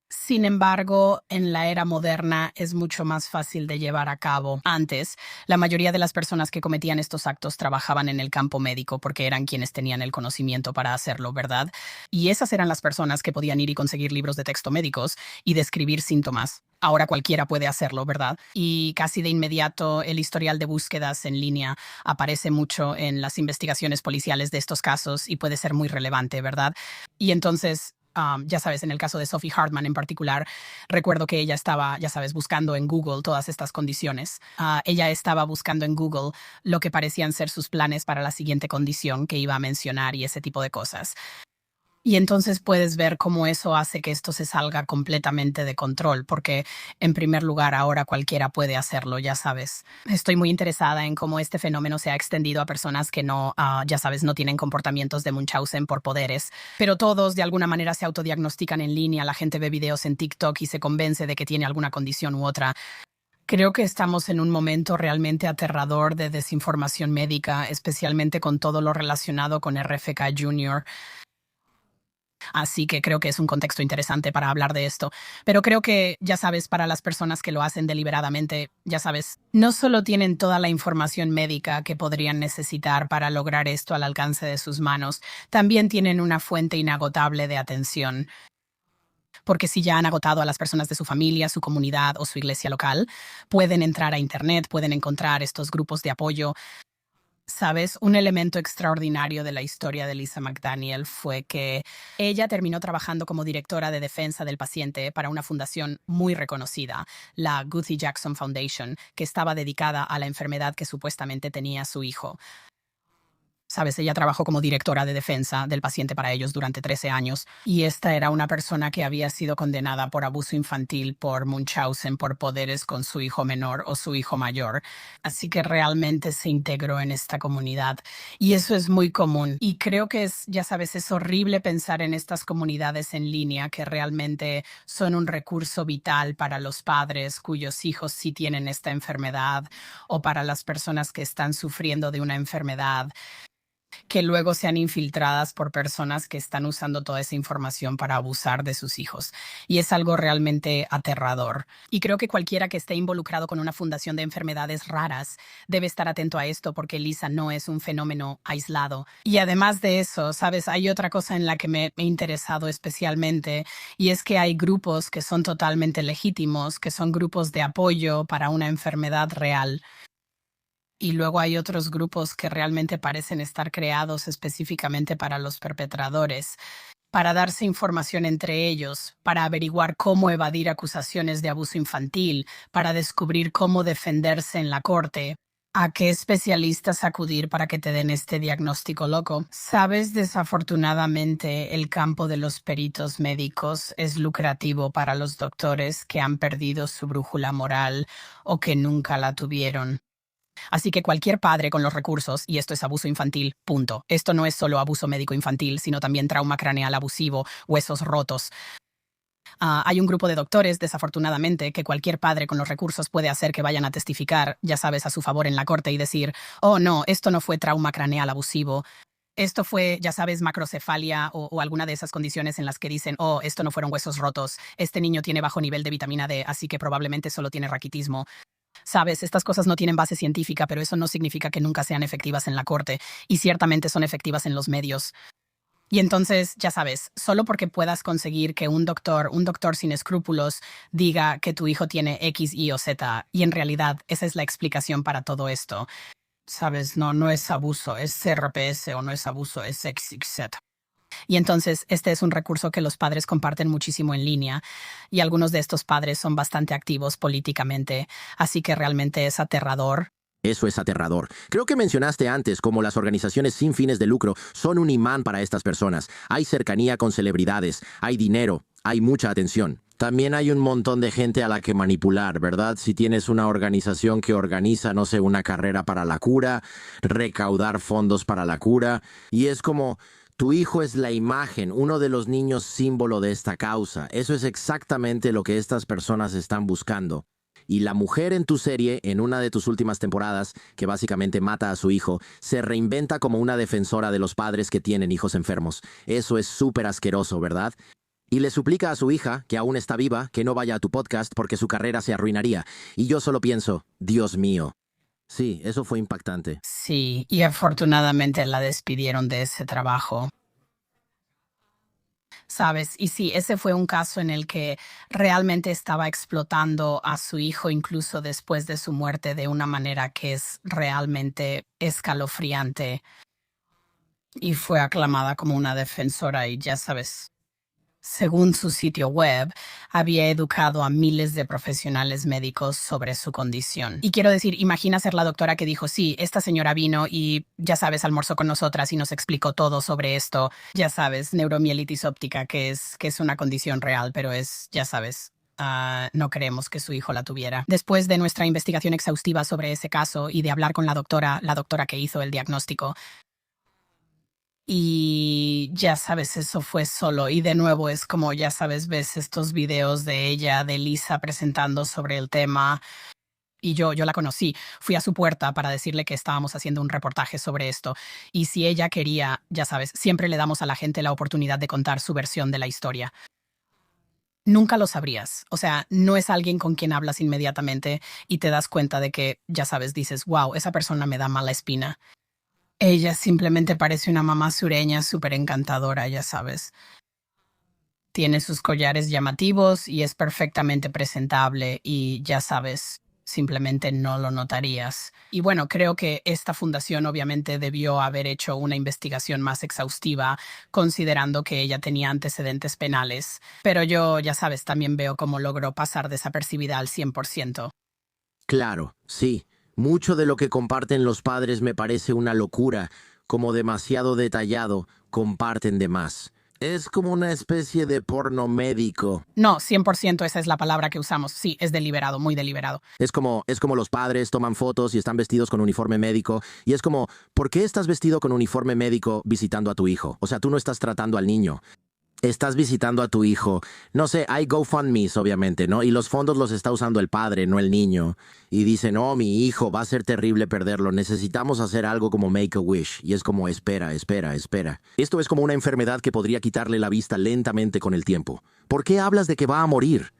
Sin embargo, en la era moderna es mucho más fácil de llevar a cabo. Antes, la mayoría de las personas que cometían estos actos trabajaban en el campo médico porque eran quienes tenían el conocimiento para hacerlo, ¿verdad? Y esas eran las personas que podían ir y conseguir libros de texto médicos y describir síntomas. Ahora cualquiera puede hacerlo, ¿verdad? Y casi de inmediato el historial de búsquedas en línea aparece mucho en las investigaciones policiales de estos casos y puede ser muy relevante, ¿verdad? Y entonces ya sabes, en el caso de Sophie Hartman en particular, recuerdo que ella estaba, ya sabes, buscando en Google todas estas condiciones. Ella estaba buscando en Google lo que parecían ser sus planes para la siguiente condición que iba a mencionar y ese tipo de cosas. Y entonces puedes ver cómo eso hace que esto se salga completamente de control, porque en primer lugar ahora cualquiera puede hacerlo, ya sabes. Estoy muy interesada en cómo este fenómeno se ha extendido a personas que no, ya sabes, no tienen comportamientos de Munchausen por poderes, pero todos de alguna manera se autodiagnostican en línea, la gente ve videos en TikTok y se convence de que tiene alguna condición u otra. Creo que estamos en un momento realmente aterrador de desinformación médica, especialmente con todo lo relacionado con RFK Jr. Así que creo que es un contexto interesante para hablar de esto. Pero creo que, ya sabes, para las personas que lo hacen deliberadamente, ya sabes, no solo tienen toda la información médica que podrían necesitar para lograr esto al alcance de sus manos, también tienen una fuente inagotable de atención. Porque si ya han agotado a las personas de su familia, su comunidad o su iglesia local, pueden entrar a Internet, pueden encontrar estos grupos de apoyo. Sabes, un elemento extraordinario de la historia de Lisa McDaniel fue que ella terminó trabajando como directora de defensa del paciente para una fundación muy reconocida, la Guthrie Jackson Foundation, que estaba dedicada a la enfermedad que supuestamente tenía su hijo. Sabes, ella trabajó como directora de defensa del paciente para ellos durante 13 años y esta era una persona que había sido condenada por abuso infantil por Munchausen por poderes con su hijo menor o su hijo mayor. Así que realmente se integró en esta comunidad y eso es muy común. Y creo que es, ya sabes, es horrible pensar en estas comunidades en línea que realmente son un recurso vital para los padres cuyos hijos sí tienen esta enfermedad o para las personas que están sufriendo de una enfermedad. que luego sean infiltradas por personas que están usando toda esa información para abusar de sus hijos. Y es algo realmente aterrador. Y creo que cualquiera que esté involucrado con una fundación de enfermedades raras debe estar atento a esto porque Lisa no es un fenómeno aislado. Y además de eso, sabes, hay otra cosa en la que me he interesado especialmente y es que hay grupos que son totalmente legítimos, que son grupos de apoyo para una enfermedad real. Y luego hay otros grupos que realmente parecen estar creados específicamente para los perpetradores, para darse información entre ellos, para averiguar cómo evadir acusaciones de abuso infantil, para descubrir cómo defenderse en la corte. ¿A qué especialistas acudir para que te den este diagnóstico loco? Sabes, desafortunadamente, el campo de los peritos médicos es lucrativo para los doctores que han perdido su brújula moral o que nunca la tuvieron. Así que cualquier padre con los recursos, y esto es abuso infantil, punto. Esto no es solo abuso médico infantil, sino también trauma craneal abusivo, huesos rotos. Hay un grupo de doctores, desafortunadamente, que cualquier padre con los recursos puede hacer que vayan a testificar, ya sabes, a su favor en la corte y decir, oh no, esto no fue trauma craneal abusivo. Esto fue, ya sabes, macrocefalia o alguna de esas condiciones en las que dicen, oh, esto no fueron huesos rotos, este niño tiene bajo nivel de vitamina D, así que probablemente solo tiene raquitismo. Sabes, estas cosas no tienen base científica, pero eso no significa que nunca sean efectivas en la corte, y ciertamente son efectivas en los medios. Y entonces, ya sabes, solo porque puedas conseguir que un doctor sin escrúpulos, diga que tu hijo tiene X, Y o Z, y en realidad esa es la explicación para todo esto. Sabes, no es abuso, es CRPS o no es abuso, es XYZ. Y entonces este es un recurso que los padres comparten muchísimo en línea y algunos de estos padres son bastante activos políticamente, así que realmente es aterrador. Eso es aterrador. Creo que mencionaste antes cómo las organizaciones sin fines de lucro son un imán para estas personas. Hay cercanía con celebridades, hay dinero, hay mucha atención. También hay un montón de gente a la que manipular, ¿verdad? Si tienes una organización que organiza, no sé, una carrera para la cura, recaudar fondos para la cura, y es como, tu hijo es la imagen, uno de los niños símbolo de esta causa. Eso es exactamente lo que estas personas están buscando. Y la mujer en tu serie, en una de tus últimas temporadas, que básicamente mata a su hijo, se reinventa como una defensora de los padres que tienen hijos enfermos. Eso es súper asqueroso, ¿verdad? Y le suplica a su hija, que aún está viva, que no vaya a tu podcast porque su carrera se arruinaría. Y yo solo pienso, Dios mío. Sí, eso fue impactante. Sí, y afortunadamente la despidieron de ese trabajo. ¿Sabes? Y sí, ese fue un caso en el que realmente estaba explotando a su hijo incluso después de su muerte de una manera que es realmente escalofriante y fue aclamada como una defensora y ya sabes, según su sitio web, había educado a miles de profesionales médicos sobre su condición. Y quiero decir, imagina ser la doctora que dijo, sí, esta señora vino y, ya sabes, almorzó con nosotras y nos explicó todo sobre esto. Ya sabes, neuromielitis óptica, que es una condición real, pero es, ya sabes, no creemos que su hijo la tuviera. Después de nuestra investigación exhaustiva sobre ese caso y de hablar con la doctora que hizo el diagnóstico, y ya sabes, eso fue solo. Y de nuevo es como, ya sabes, ves estos videos de ella, de Lisa presentando sobre el tema. Y yo la conocí. Fui a su puerta para decirle que estábamos haciendo un reportaje sobre esto. Y si ella quería, ya sabes, siempre le damos a la gente la oportunidad de contar su versión de la historia. Nunca lo sabrías. O sea, no es alguien con quien hablas inmediatamente y te das cuenta de que, ya sabes, dices, wow, esa persona me da mala espina. Ella simplemente parece una mamá sureña súper encantadora, ya sabes. Tiene sus collares llamativos y es perfectamente presentable y, ya sabes, simplemente no lo notarías. Y bueno, creo que esta fundación obviamente debió haber hecho una investigación más exhaustiva, considerando que ella tenía antecedentes penales. Pero yo, ya sabes, también veo cómo logró pasar desapercibida al 100%. Claro, sí. Mucho de lo que comparten los padres me parece una locura, como demasiado detallado, comparten de más. Es como una especie de porno médico. No, 100% esa es la palabra que usamos. Sí, es deliberado, muy deliberado. Es como los padres toman fotos y están vestidos con uniforme médico. Y es como, ¿por qué estás vestido con uniforme médico visitando a tu hijo? O sea, tú no estás tratando al niño. Estás visitando a tu hijo. No sé, hay GoFundMes, obviamente, ¿no? Y los fondos los está usando el padre, no el niño. Y dice, no, mi hijo, va a ser terrible perderlo. Necesitamos hacer algo como Make a Wish. Y es como, espera, espera, espera. Esto es como una enfermedad que podría quitarle la vista lentamente con el tiempo. ¿Por qué hablas de que va a morir?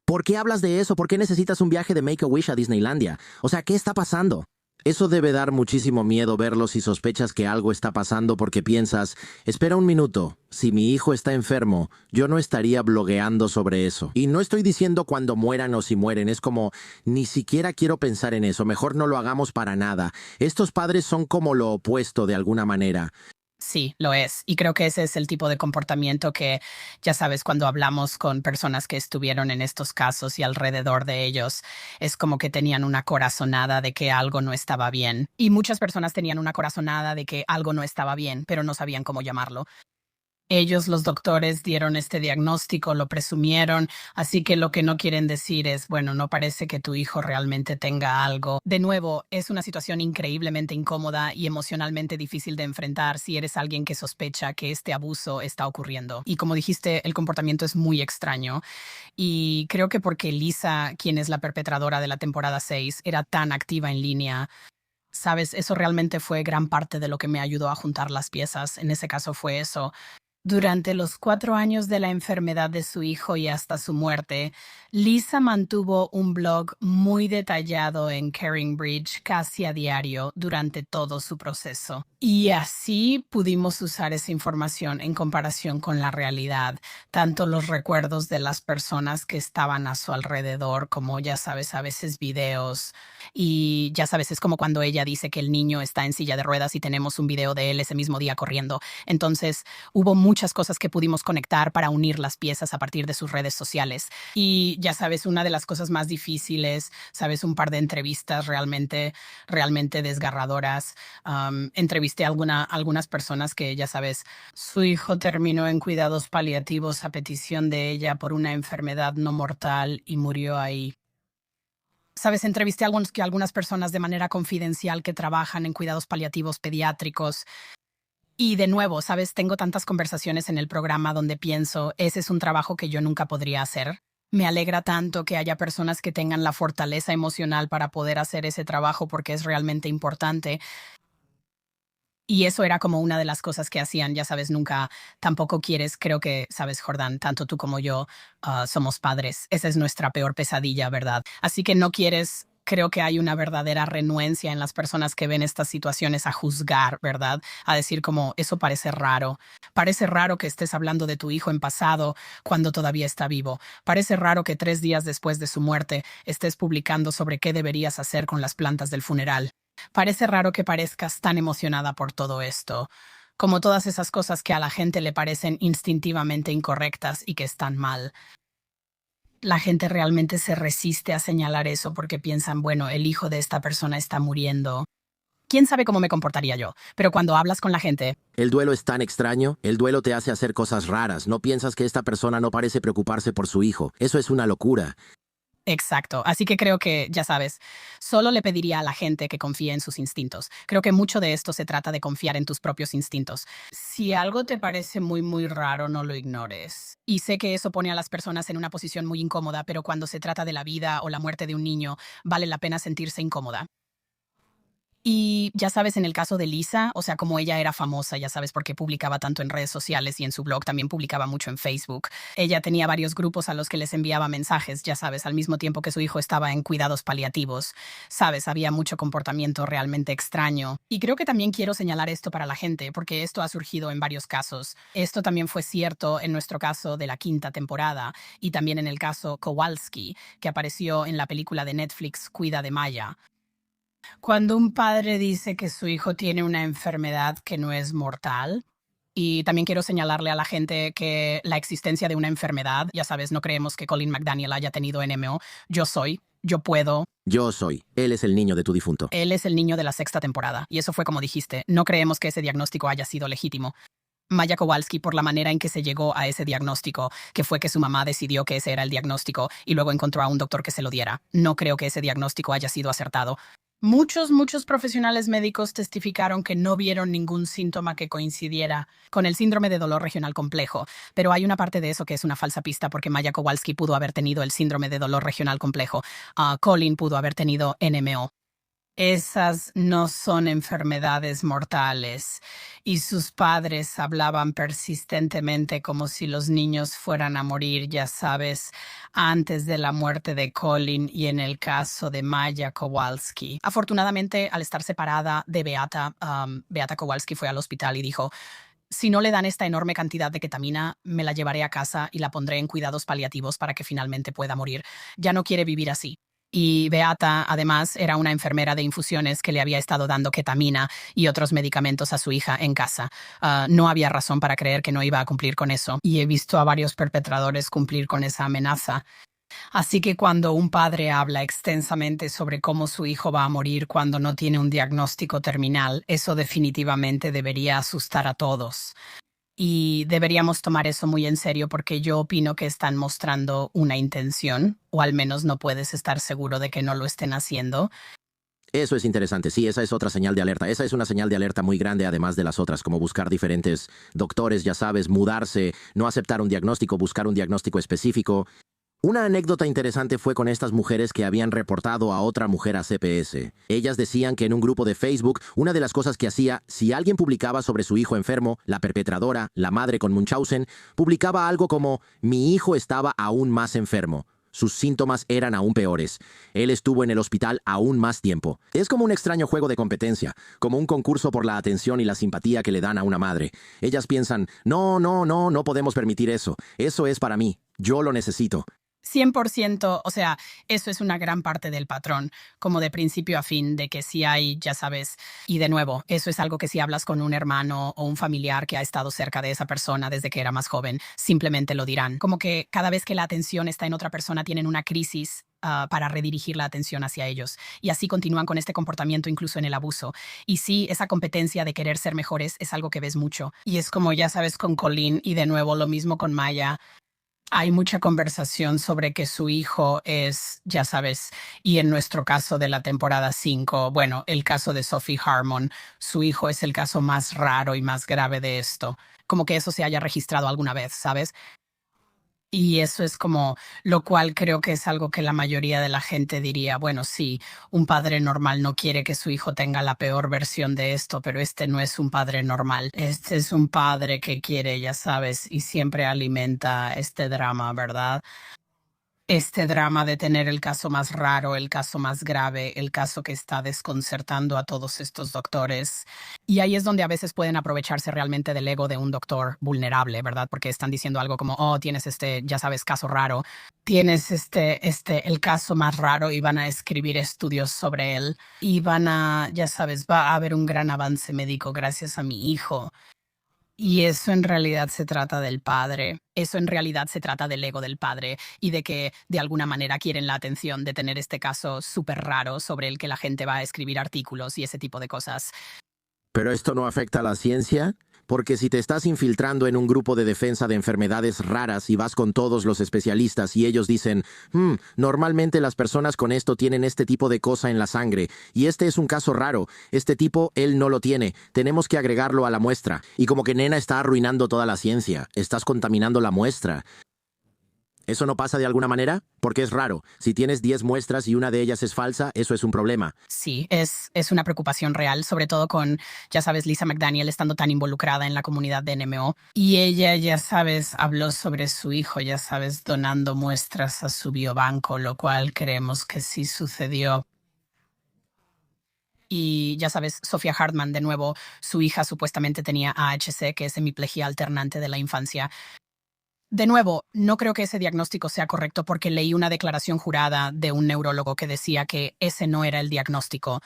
¿Por qué hablas de eso? ¿Por qué necesitas un viaje de Make a Wish a Disneylandia? O sea, ¿qué está pasando? Eso debe dar muchísimo miedo verlo si sospechas que algo está pasando porque piensas, espera un minuto, si mi hijo está enfermo, yo no estaría blogueando sobre eso. Y no estoy diciendo cuando mueran o si mueren, es como, ni siquiera quiero pensar en eso, mejor no lo hagamos para nada. Estos padres son como lo opuesto de alguna manera. Sí, lo es. Y creo que ese es el tipo de comportamiento que, ya sabes, cuando hablamos con personas que estuvieron en estos casos y alrededor de ellos, es como que tenían una corazonada de que algo no estaba bien. Y muchas personas tenían una corazonada de que algo no estaba bien, pero no sabían cómo llamarlo. Ellos, los doctores, dieron este diagnóstico, lo presumieron, así que lo que no quieren decir es, bueno, no parece que tu hijo realmente tenga algo. De nuevo, es una situación increíblemente incómoda y emocionalmente difícil de enfrentar si eres alguien que sospecha que este abuso está ocurriendo. Y como dijiste, el comportamiento es muy extraño. Y creo que porque Lisa, quien es la perpetradora de la temporada 6, era tan activa en línea, sabes, eso realmente fue gran parte de lo que me ayudó a juntar las piezas. En ese caso fue eso. Durante los 4 años de la enfermedad de su hijo y hasta su muerte, Lisa mantuvo un blog muy detallado en Caring Bridge casi a diario durante todo su proceso. Y así pudimos usar esa información en comparación con la realidad, tanto los recuerdos de las personas que estaban a su alrededor, como ya sabes, a veces videos. Y ya sabes, es como cuando ella dice que el niño está en silla de ruedas y tenemos un video de él ese mismo día corriendo. Entonces, hubo muchas cosas que pudimos conectar para unir las piezas a partir de sus redes sociales. Y ya sabes, una de las cosas más difíciles, sabes, un par de entrevistas realmente desgarradoras. Entrevisté a algunas personas que, ya sabes, su hijo terminó en cuidados paliativos a petición de ella por una enfermedad no mortal y murió ahí. Sabes, entrevisté a algunas personas de manera confidencial que trabajan en cuidados paliativos pediátricos. Y de nuevo, sabes, tengo tantas conversaciones en el programa donde pienso, ese es un trabajo que yo nunca podría hacer. Me alegra tanto que haya personas que tengan la fortaleza emocional para poder hacer ese trabajo porque es realmente importante. Y eso era como una de las cosas que hacían, ya sabes, nunca tampoco quieres, creo que, sabes, Jordan, tanto tú como yo somos padres. Esa es nuestra peor pesadilla, ¿verdad? Así que no quieres, creo que hay una verdadera renuencia en las personas que ven estas situaciones a juzgar, ¿verdad? A decir como, eso parece raro. Parece raro que estés hablando de tu hijo en pasado cuando todavía está vivo. Parece raro que 3 días después de su muerte estés publicando sobre qué deberías hacer con las plantas del funeral. Parece raro que parezcas tan emocionada por todo esto, como todas esas cosas que a la gente le parecen instintivamente incorrectas y que están mal. La gente realmente se resiste a señalar eso porque piensan, bueno, el hijo de esta persona está muriendo. ¿Quién sabe cómo me comportaría yo? Pero cuando hablas con la gente, El duelo es tan extraño, el duelo te hace hacer cosas raras, no piensas que esta persona no parece preocuparse por su hijo. Eso es una locura. exacto. Así que creo que, ya sabes, solo le pediría a la gente que confíe en sus instintos. Creo que mucho de esto se trata de confiar en tus propios instintos. Si algo te parece muy raro, no lo ignores. Y sé que eso pone a las personas en una posición muy incómoda, pero cuando se trata de la vida o la muerte de un niño, vale la pena sentirse incómoda. Y ya sabes, en el caso de Lisa, o sea, como ella era famosa, ya sabes, porque publicaba tanto en redes sociales y en su blog, también publicaba mucho en Facebook. Ella tenía varios grupos a los que les enviaba mensajes, ya sabes, al mismo tiempo que su hijo estaba en cuidados paliativos. Sabes, había mucho comportamiento realmente extraño. Y creo que también quiero señalar esto para la gente, porque esto ha surgido en varios casos. Esto también fue cierto en nuestro caso de la 5ª temporada y también en el caso Kowalski, que apareció en la película de Netflix Cuida de Maya. Cuando un padre dice que su hijo tiene una enfermedad que no es mortal, y también quiero señalarle a la gente que la existencia de una enfermedad, ya sabes, no creemos que Colin McDaniel haya tenido NMO. Yo puedo. Yo soy. Él es el niño de tu difunto. Él es el niño de la 6ª temporada. Y eso fue como dijiste. No creemos que ese diagnóstico haya sido legítimo. Maya Kowalski, por la manera en que se llegó a ese diagnóstico, que fue que su mamá decidió que ese era el diagnóstico y luego encontró a un doctor que se lo diera. No creo que ese diagnóstico haya sido acertado. Muchos profesionales médicos testificaron que no vieron ningún síntoma que coincidiera con el síndrome de dolor regional complejo, pero hay una parte de eso que es una falsa pista porque Maya Kowalski pudo haber tenido el síndrome de dolor regional complejo, Colin pudo haber tenido NMO. Esas no son enfermedades mortales y sus padres hablaban persistentemente como si los niños fueran a morir, ya sabes, antes de la muerte de Colin y en el caso de Maya Kowalski. Afortunadamente, al estar separada de Beata, Beata Kowalski fue al hospital y dijo, si no le dan esta enorme cantidad de ketamina, me la llevaré a casa y la pondré en cuidados paliativos para que finalmente pueda morir. Ya no quiere vivir así. Y Beata, además, era una enfermera de infusiones que le había estado dando ketamina y otros medicamentos a su hija en casa. No había razón para creer que no iba a cumplir con eso. Y he visto a varios perpetradores cumplir con esa amenaza. Así que cuando un padre habla extensamente sobre cómo su hijo va a morir cuando no tiene un diagnóstico terminal, eso definitivamente debería asustar a todos. Y deberíamos tomar eso muy en serio porque yo opino que están mostrando una intención, o al menos no puedes estar seguro de que no lo estén haciendo. Eso es interesante, sí, esa es otra señal de alerta. Esa es una señal de alerta muy grande, además de las otras, como buscar diferentes doctores, ya sabes, mudarse, no aceptar un diagnóstico, buscar un diagnóstico específico. Una anécdota interesante fue con estas mujeres que habían reportado a otra mujer a CPS. Ellas decían que en un grupo de Facebook, una de las cosas que hacía, si alguien publicaba sobre su hijo enfermo, la perpetradora, la madre con Munchausen, publicaba algo como, mi hijo estaba aún más enfermo. Sus síntomas eran aún peores. Él estuvo en el hospital aún más tiempo. Es como un extraño juego de competencia, como un concurso por la atención y la simpatía que le dan a una madre. Ellas piensan, no podemos permitir eso. Eso es para mí. Yo lo necesito. 100%, o sea, eso es una gran parte del patrón, como de principio a fin, de que si hay, ya sabes, y de nuevo, eso es algo que si hablas con un hermano o un familiar que ha estado cerca de esa persona desde que era más joven, simplemente lo dirán. Como que cada vez que la atención está en otra persona tienen una crisis para redirigir la atención hacia ellos. Y así continúan con este comportamiento incluso en el abuso. Y sí, esa competencia de querer ser mejores es algo que ves mucho. Y es como ya sabes con Colin y de nuevo lo mismo con Maya. Hay mucha conversación sobre que su hijo es, ya sabes, y en nuestro caso de la temporada 5, bueno, el caso de Sophie Harmon, su hijo es el caso más raro y más grave de esto. Como que eso se haya registrado alguna vez, ¿sabes? Y eso es como, lo cual creo que es algo que la mayoría de la gente diría, bueno, sí, un padre normal no quiere que su hijo tenga la peor versión de esto, pero este no es un padre normal. Este es un padre que quiere, ya sabes, y siempre alimenta este drama, ¿verdad? Este drama de tener el caso más raro, el caso más grave, el caso que está desconcertando a todos estos doctores. Y ahí es donde a veces pueden aprovecharse realmente del ego de un doctor vulnerable, ¿verdad? Porque están diciendo algo como, oh, tienes este, ya sabes, caso raro, tienes el caso más raro y van a escribir estudios sobre él y van a, ya sabes, va a haber un gran avance médico gracias a mi hijo. Y eso en realidad se trata del padre. Eso en realidad se trata del ego del padre y de que de alguna manera quieren la atención de tener este caso súper raro sobre el que la gente va a escribir artículos y ese tipo de cosas. ¿Pero esto no afecta a la ciencia? Porque si te estás infiltrando en un grupo de defensa de enfermedades raras y vas con todos los especialistas y ellos dicen, normalmente las personas con esto tienen este tipo de cosa en la sangre, y este es un caso raro, este tipo, él no lo tiene, tenemos que agregarlo a la muestra. Y como que nena está arruinando toda la ciencia, estás contaminando la muestra. ¿Eso no pasa de alguna manera? Porque es raro. Si tienes 10 muestras y una de ellas es falsa, eso es un problema. Sí, es una preocupación real, sobre todo con, ya sabes, Lisa McDaniel estando tan involucrada en la comunidad de NMO. Y ella, ya sabes, habló sobre su hijo, ya sabes, donando muestras a su biobanco, lo cual creemos que sí sucedió. Y ya sabes, Sophia Hartman, de nuevo, su hija supuestamente tenía AHC, que es hemiplegia alternante de la infancia. De nuevo, no creo que ese diagnóstico sea correcto porque leí una declaración jurada de un neurólogo que decía que ese no era el diagnóstico,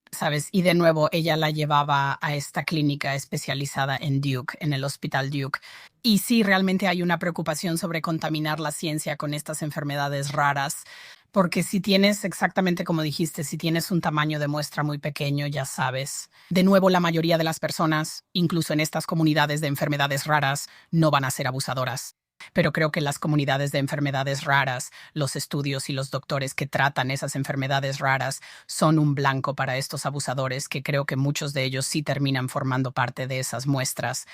¿sabes? Y de nuevo, ella la llevaba a esta clínica especializada en Duke, en el Hospital Duke. Y sí, realmente hay una preocupación sobre contaminar la ciencia con estas enfermedades raras, porque si tienes, exactamente como dijiste, si tienes un tamaño de muestra muy pequeño, ya sabes. De nuevo, la mayoría de las personas, incluso en estas comunidades de enfermedades raras, no van a ser abusadoras. Pero creo que las comunidades de enfermedades raras, los estudios y los doctores que tratan esas enfermedades raras son un blanco para estos abusadores que creo que muchos de ellos sí terminan formando parte de esas muestras.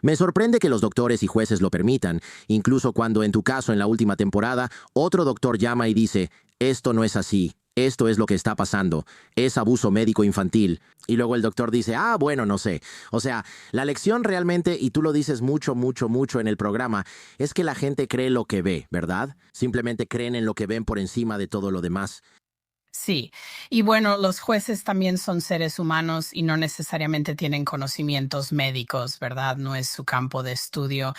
Me sorprende que los doctores y jueces lo permitan, incluso cuando en tu caso en la última temporada, otro doctor llama y dice, esto no es así, esto es lo que está pasando, es abuso médico infantil. Y luego el doctor dice, bueno, no sé. O sea, la lección realmente, y tú lo dices mucho, mucho, mucho en el programa, es que la gente cree lo que ve, ¿verdad? Simplemente creen en lo que ven por encima de todo lo demás. Sí, y bueno, los jueces también son seres humanos y no necesariamente tienen conocimientos médicos, ¿verdad? No es su campo de estudio.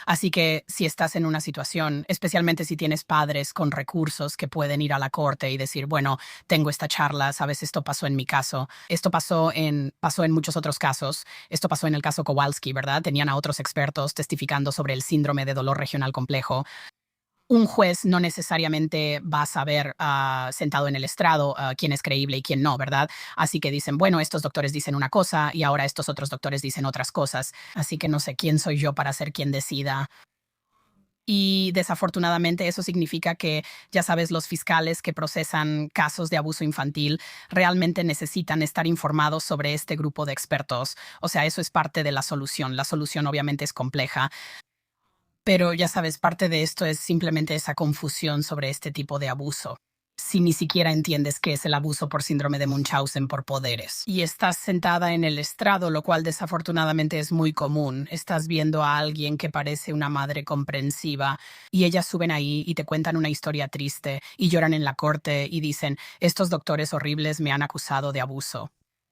Así que si estás en una situación, especialmente si tienes padres con recursos que pueden ir a la corte y decir, bueno, tengo esta charla, sabes, esto pasó en mi caso, esto pasó en muchos otros casos, esto pasó en el caso Kowalski, ¿verdad? Tenían a otros expertos testificando sobre el síndrome de dolor regional complejo. Un juez no necesariamente va a saber, sentado en el estrado, quién es creíble y quién no, ¿verdad? Así que dicen, bueno, estos doctores dicen una cosa y ahora estos otros doctores dicen otras cosas. Así que no sé quién soy yo para ser quien decida. Y desafortunadamente eso significa que, ya sabes, los fiscales que procesan casos de abuso infantil realmente necesitan estar informados sobre este grupo de expertos. O sea, eso es parte de la solución. La solución obviamente es compleja. Pero ya sabes, parte de esto es simplemente esa confusión sobre este tipo de abuso. Si ni siquiera entiendes qué es el abuso por síndrome de Munchausen por poderes. Y estás sentada en el estrado, lo cual desafortunadamente es muy común. Estás viendo a alguien que parece una madre comprensiva y ellas suben ahí y te cuentan una historia triste y lloran en la corte y dicen, estos doctores horribles me han acusado de abuso.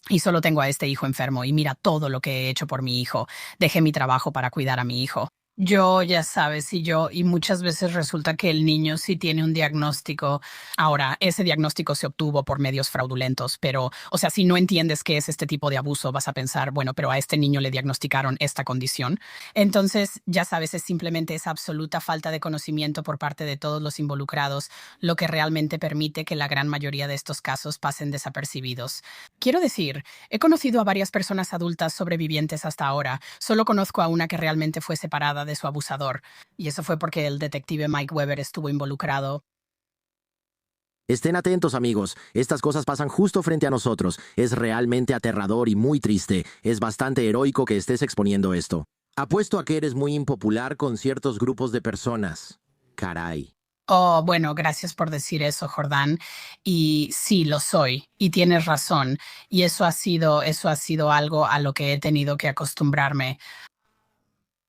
Y solo tengo a este hijo enfermo y mira todo lo que he hecho por mi hijo. Dejé mi trabajo para cuidar a mi hijo. Yo, ya sabes, y muchas veces resulta que el niño sí tiene un diagnóstico. Ahora, ese diagnóstico se obtuvo por medios fraudulentos, pero, o sea, si no entiendes qué es este tipo de abuso, vas a pensar, bueno, pero a este niño le diagnosticaron esta condición. Entonces, ya sabes, es simplemente esa absoluta falta de conocimiento por parte de todos los involucrados, lo que realmente permite que la gran mayoría de estos casos pasen desapercibidos. Quiero decir, he conocido a varias personas adultas sobrevivientes hasta ahora. Solo conozco a una que realmente fue separada de su abusador, y eso fue porque el detective Mike Weber estuvo involucrado. Estén atentos, amigos. Estas cosas pasan justo frente a nosotros. Es realmente aterrador y muy triste. Es bastante heroico que estés exponiendo esto. Apuesto a que eres muy impopular con ciertos grupos de personas. Caray. Oh, bueno, gracias por decir eso, Jordán. Y sí, lo soy, y tienes razón. Y eso ha sido algo a lo que he tenido que acostumbrarme.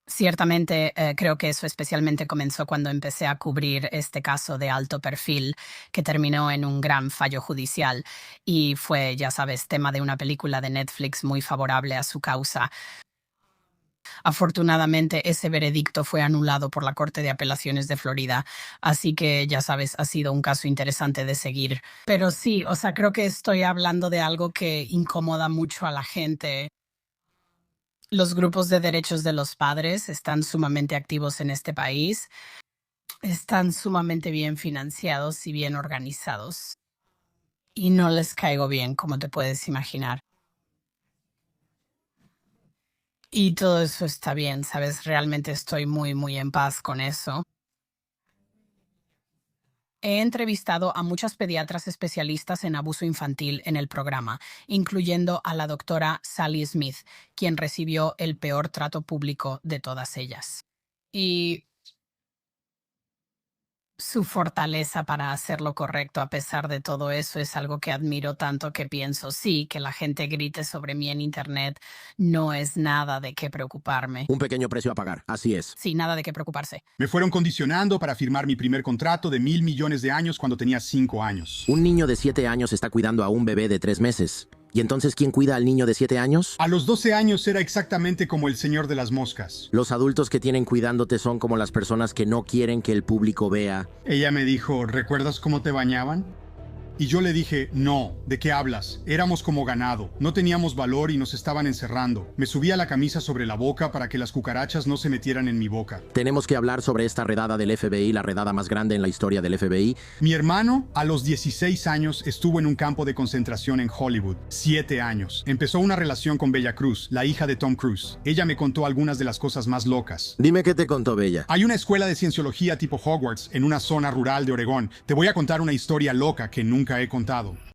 Ciertamente, creo que eso especialmente comenzó cuando empecé a cubrir este caso de alto perfil que terminó en un gran fallo judicial y fue, ya sabes, tema de una película de Netflix muy favorable a su causa. Afortunadamente, ese veredicto fue anulado por la Corte de Apelaciones de Florida, así que, ya sabes, ha sido un caso interesante de seguir. Pero sí, o sea, creo que estoy hablando de algo que incomoda mucho a la gente. Los grupos de derechos de los padres están sumamente activos en este país, están sumamente bien financiados y bien organizados. Y no les caigo bien, como te puedes imaginar. Y todo eso está bien, ¿sabes? Realmente estoy muy, muy en paz con eso. He entrevistado a muchas pediatras especialistas en abuso infantil en el programa, incluyendo a la doctora Sally Smith, quien recibió el peor trato público de todas ellas. Y su fortaleza para hacer lo correcto a pesar de todo eso es algo que admiro tanto que pienso, sí, que la gente grite sobre mí en internet no es nada de qué preocuparme. Un pequeño precio a pagar. Así es. Sí, nada de qué preocuparse. Me fueron condicionando para firmar mi primer contrato de 1.000 millones de años cuando tenía 5 años. Un niño de 7 años está cuidando a un bebé de 3 meses. ¿Y entonces quién cuida al niño de 7 años? A los 12 años era exactamente como el señor de las moscas. Los adultos que tienen cuidándote son como las personas que no quieren que el público vea. Ella me dijo, ¿recuerdas cómo te bañaban? Y yo le dije, no, ¿de qué hablas? Éramos como ganado, no teníamos valor y nos estaban encerrando. Me subía la camisa sobre la boca para que las cucarachas no se metieran en mi boca. Tenemos que hablar sobre esta redada del FBI, la redada más grande en la historia del FBI. Mi hermano, a los 16 años, estuvo en un campo de concentración en Hollywood. 7 años. Empezó una relación con Bella Cruz, la hija de Tom Cruise. Ella me contó algunas de las cosas más locas. Dime qué te contó Bella. Hay una escuela de cienciología tipo Hogwarts en una zona rural de Oregón. Te voy a contar una historia loca que nunca he contado.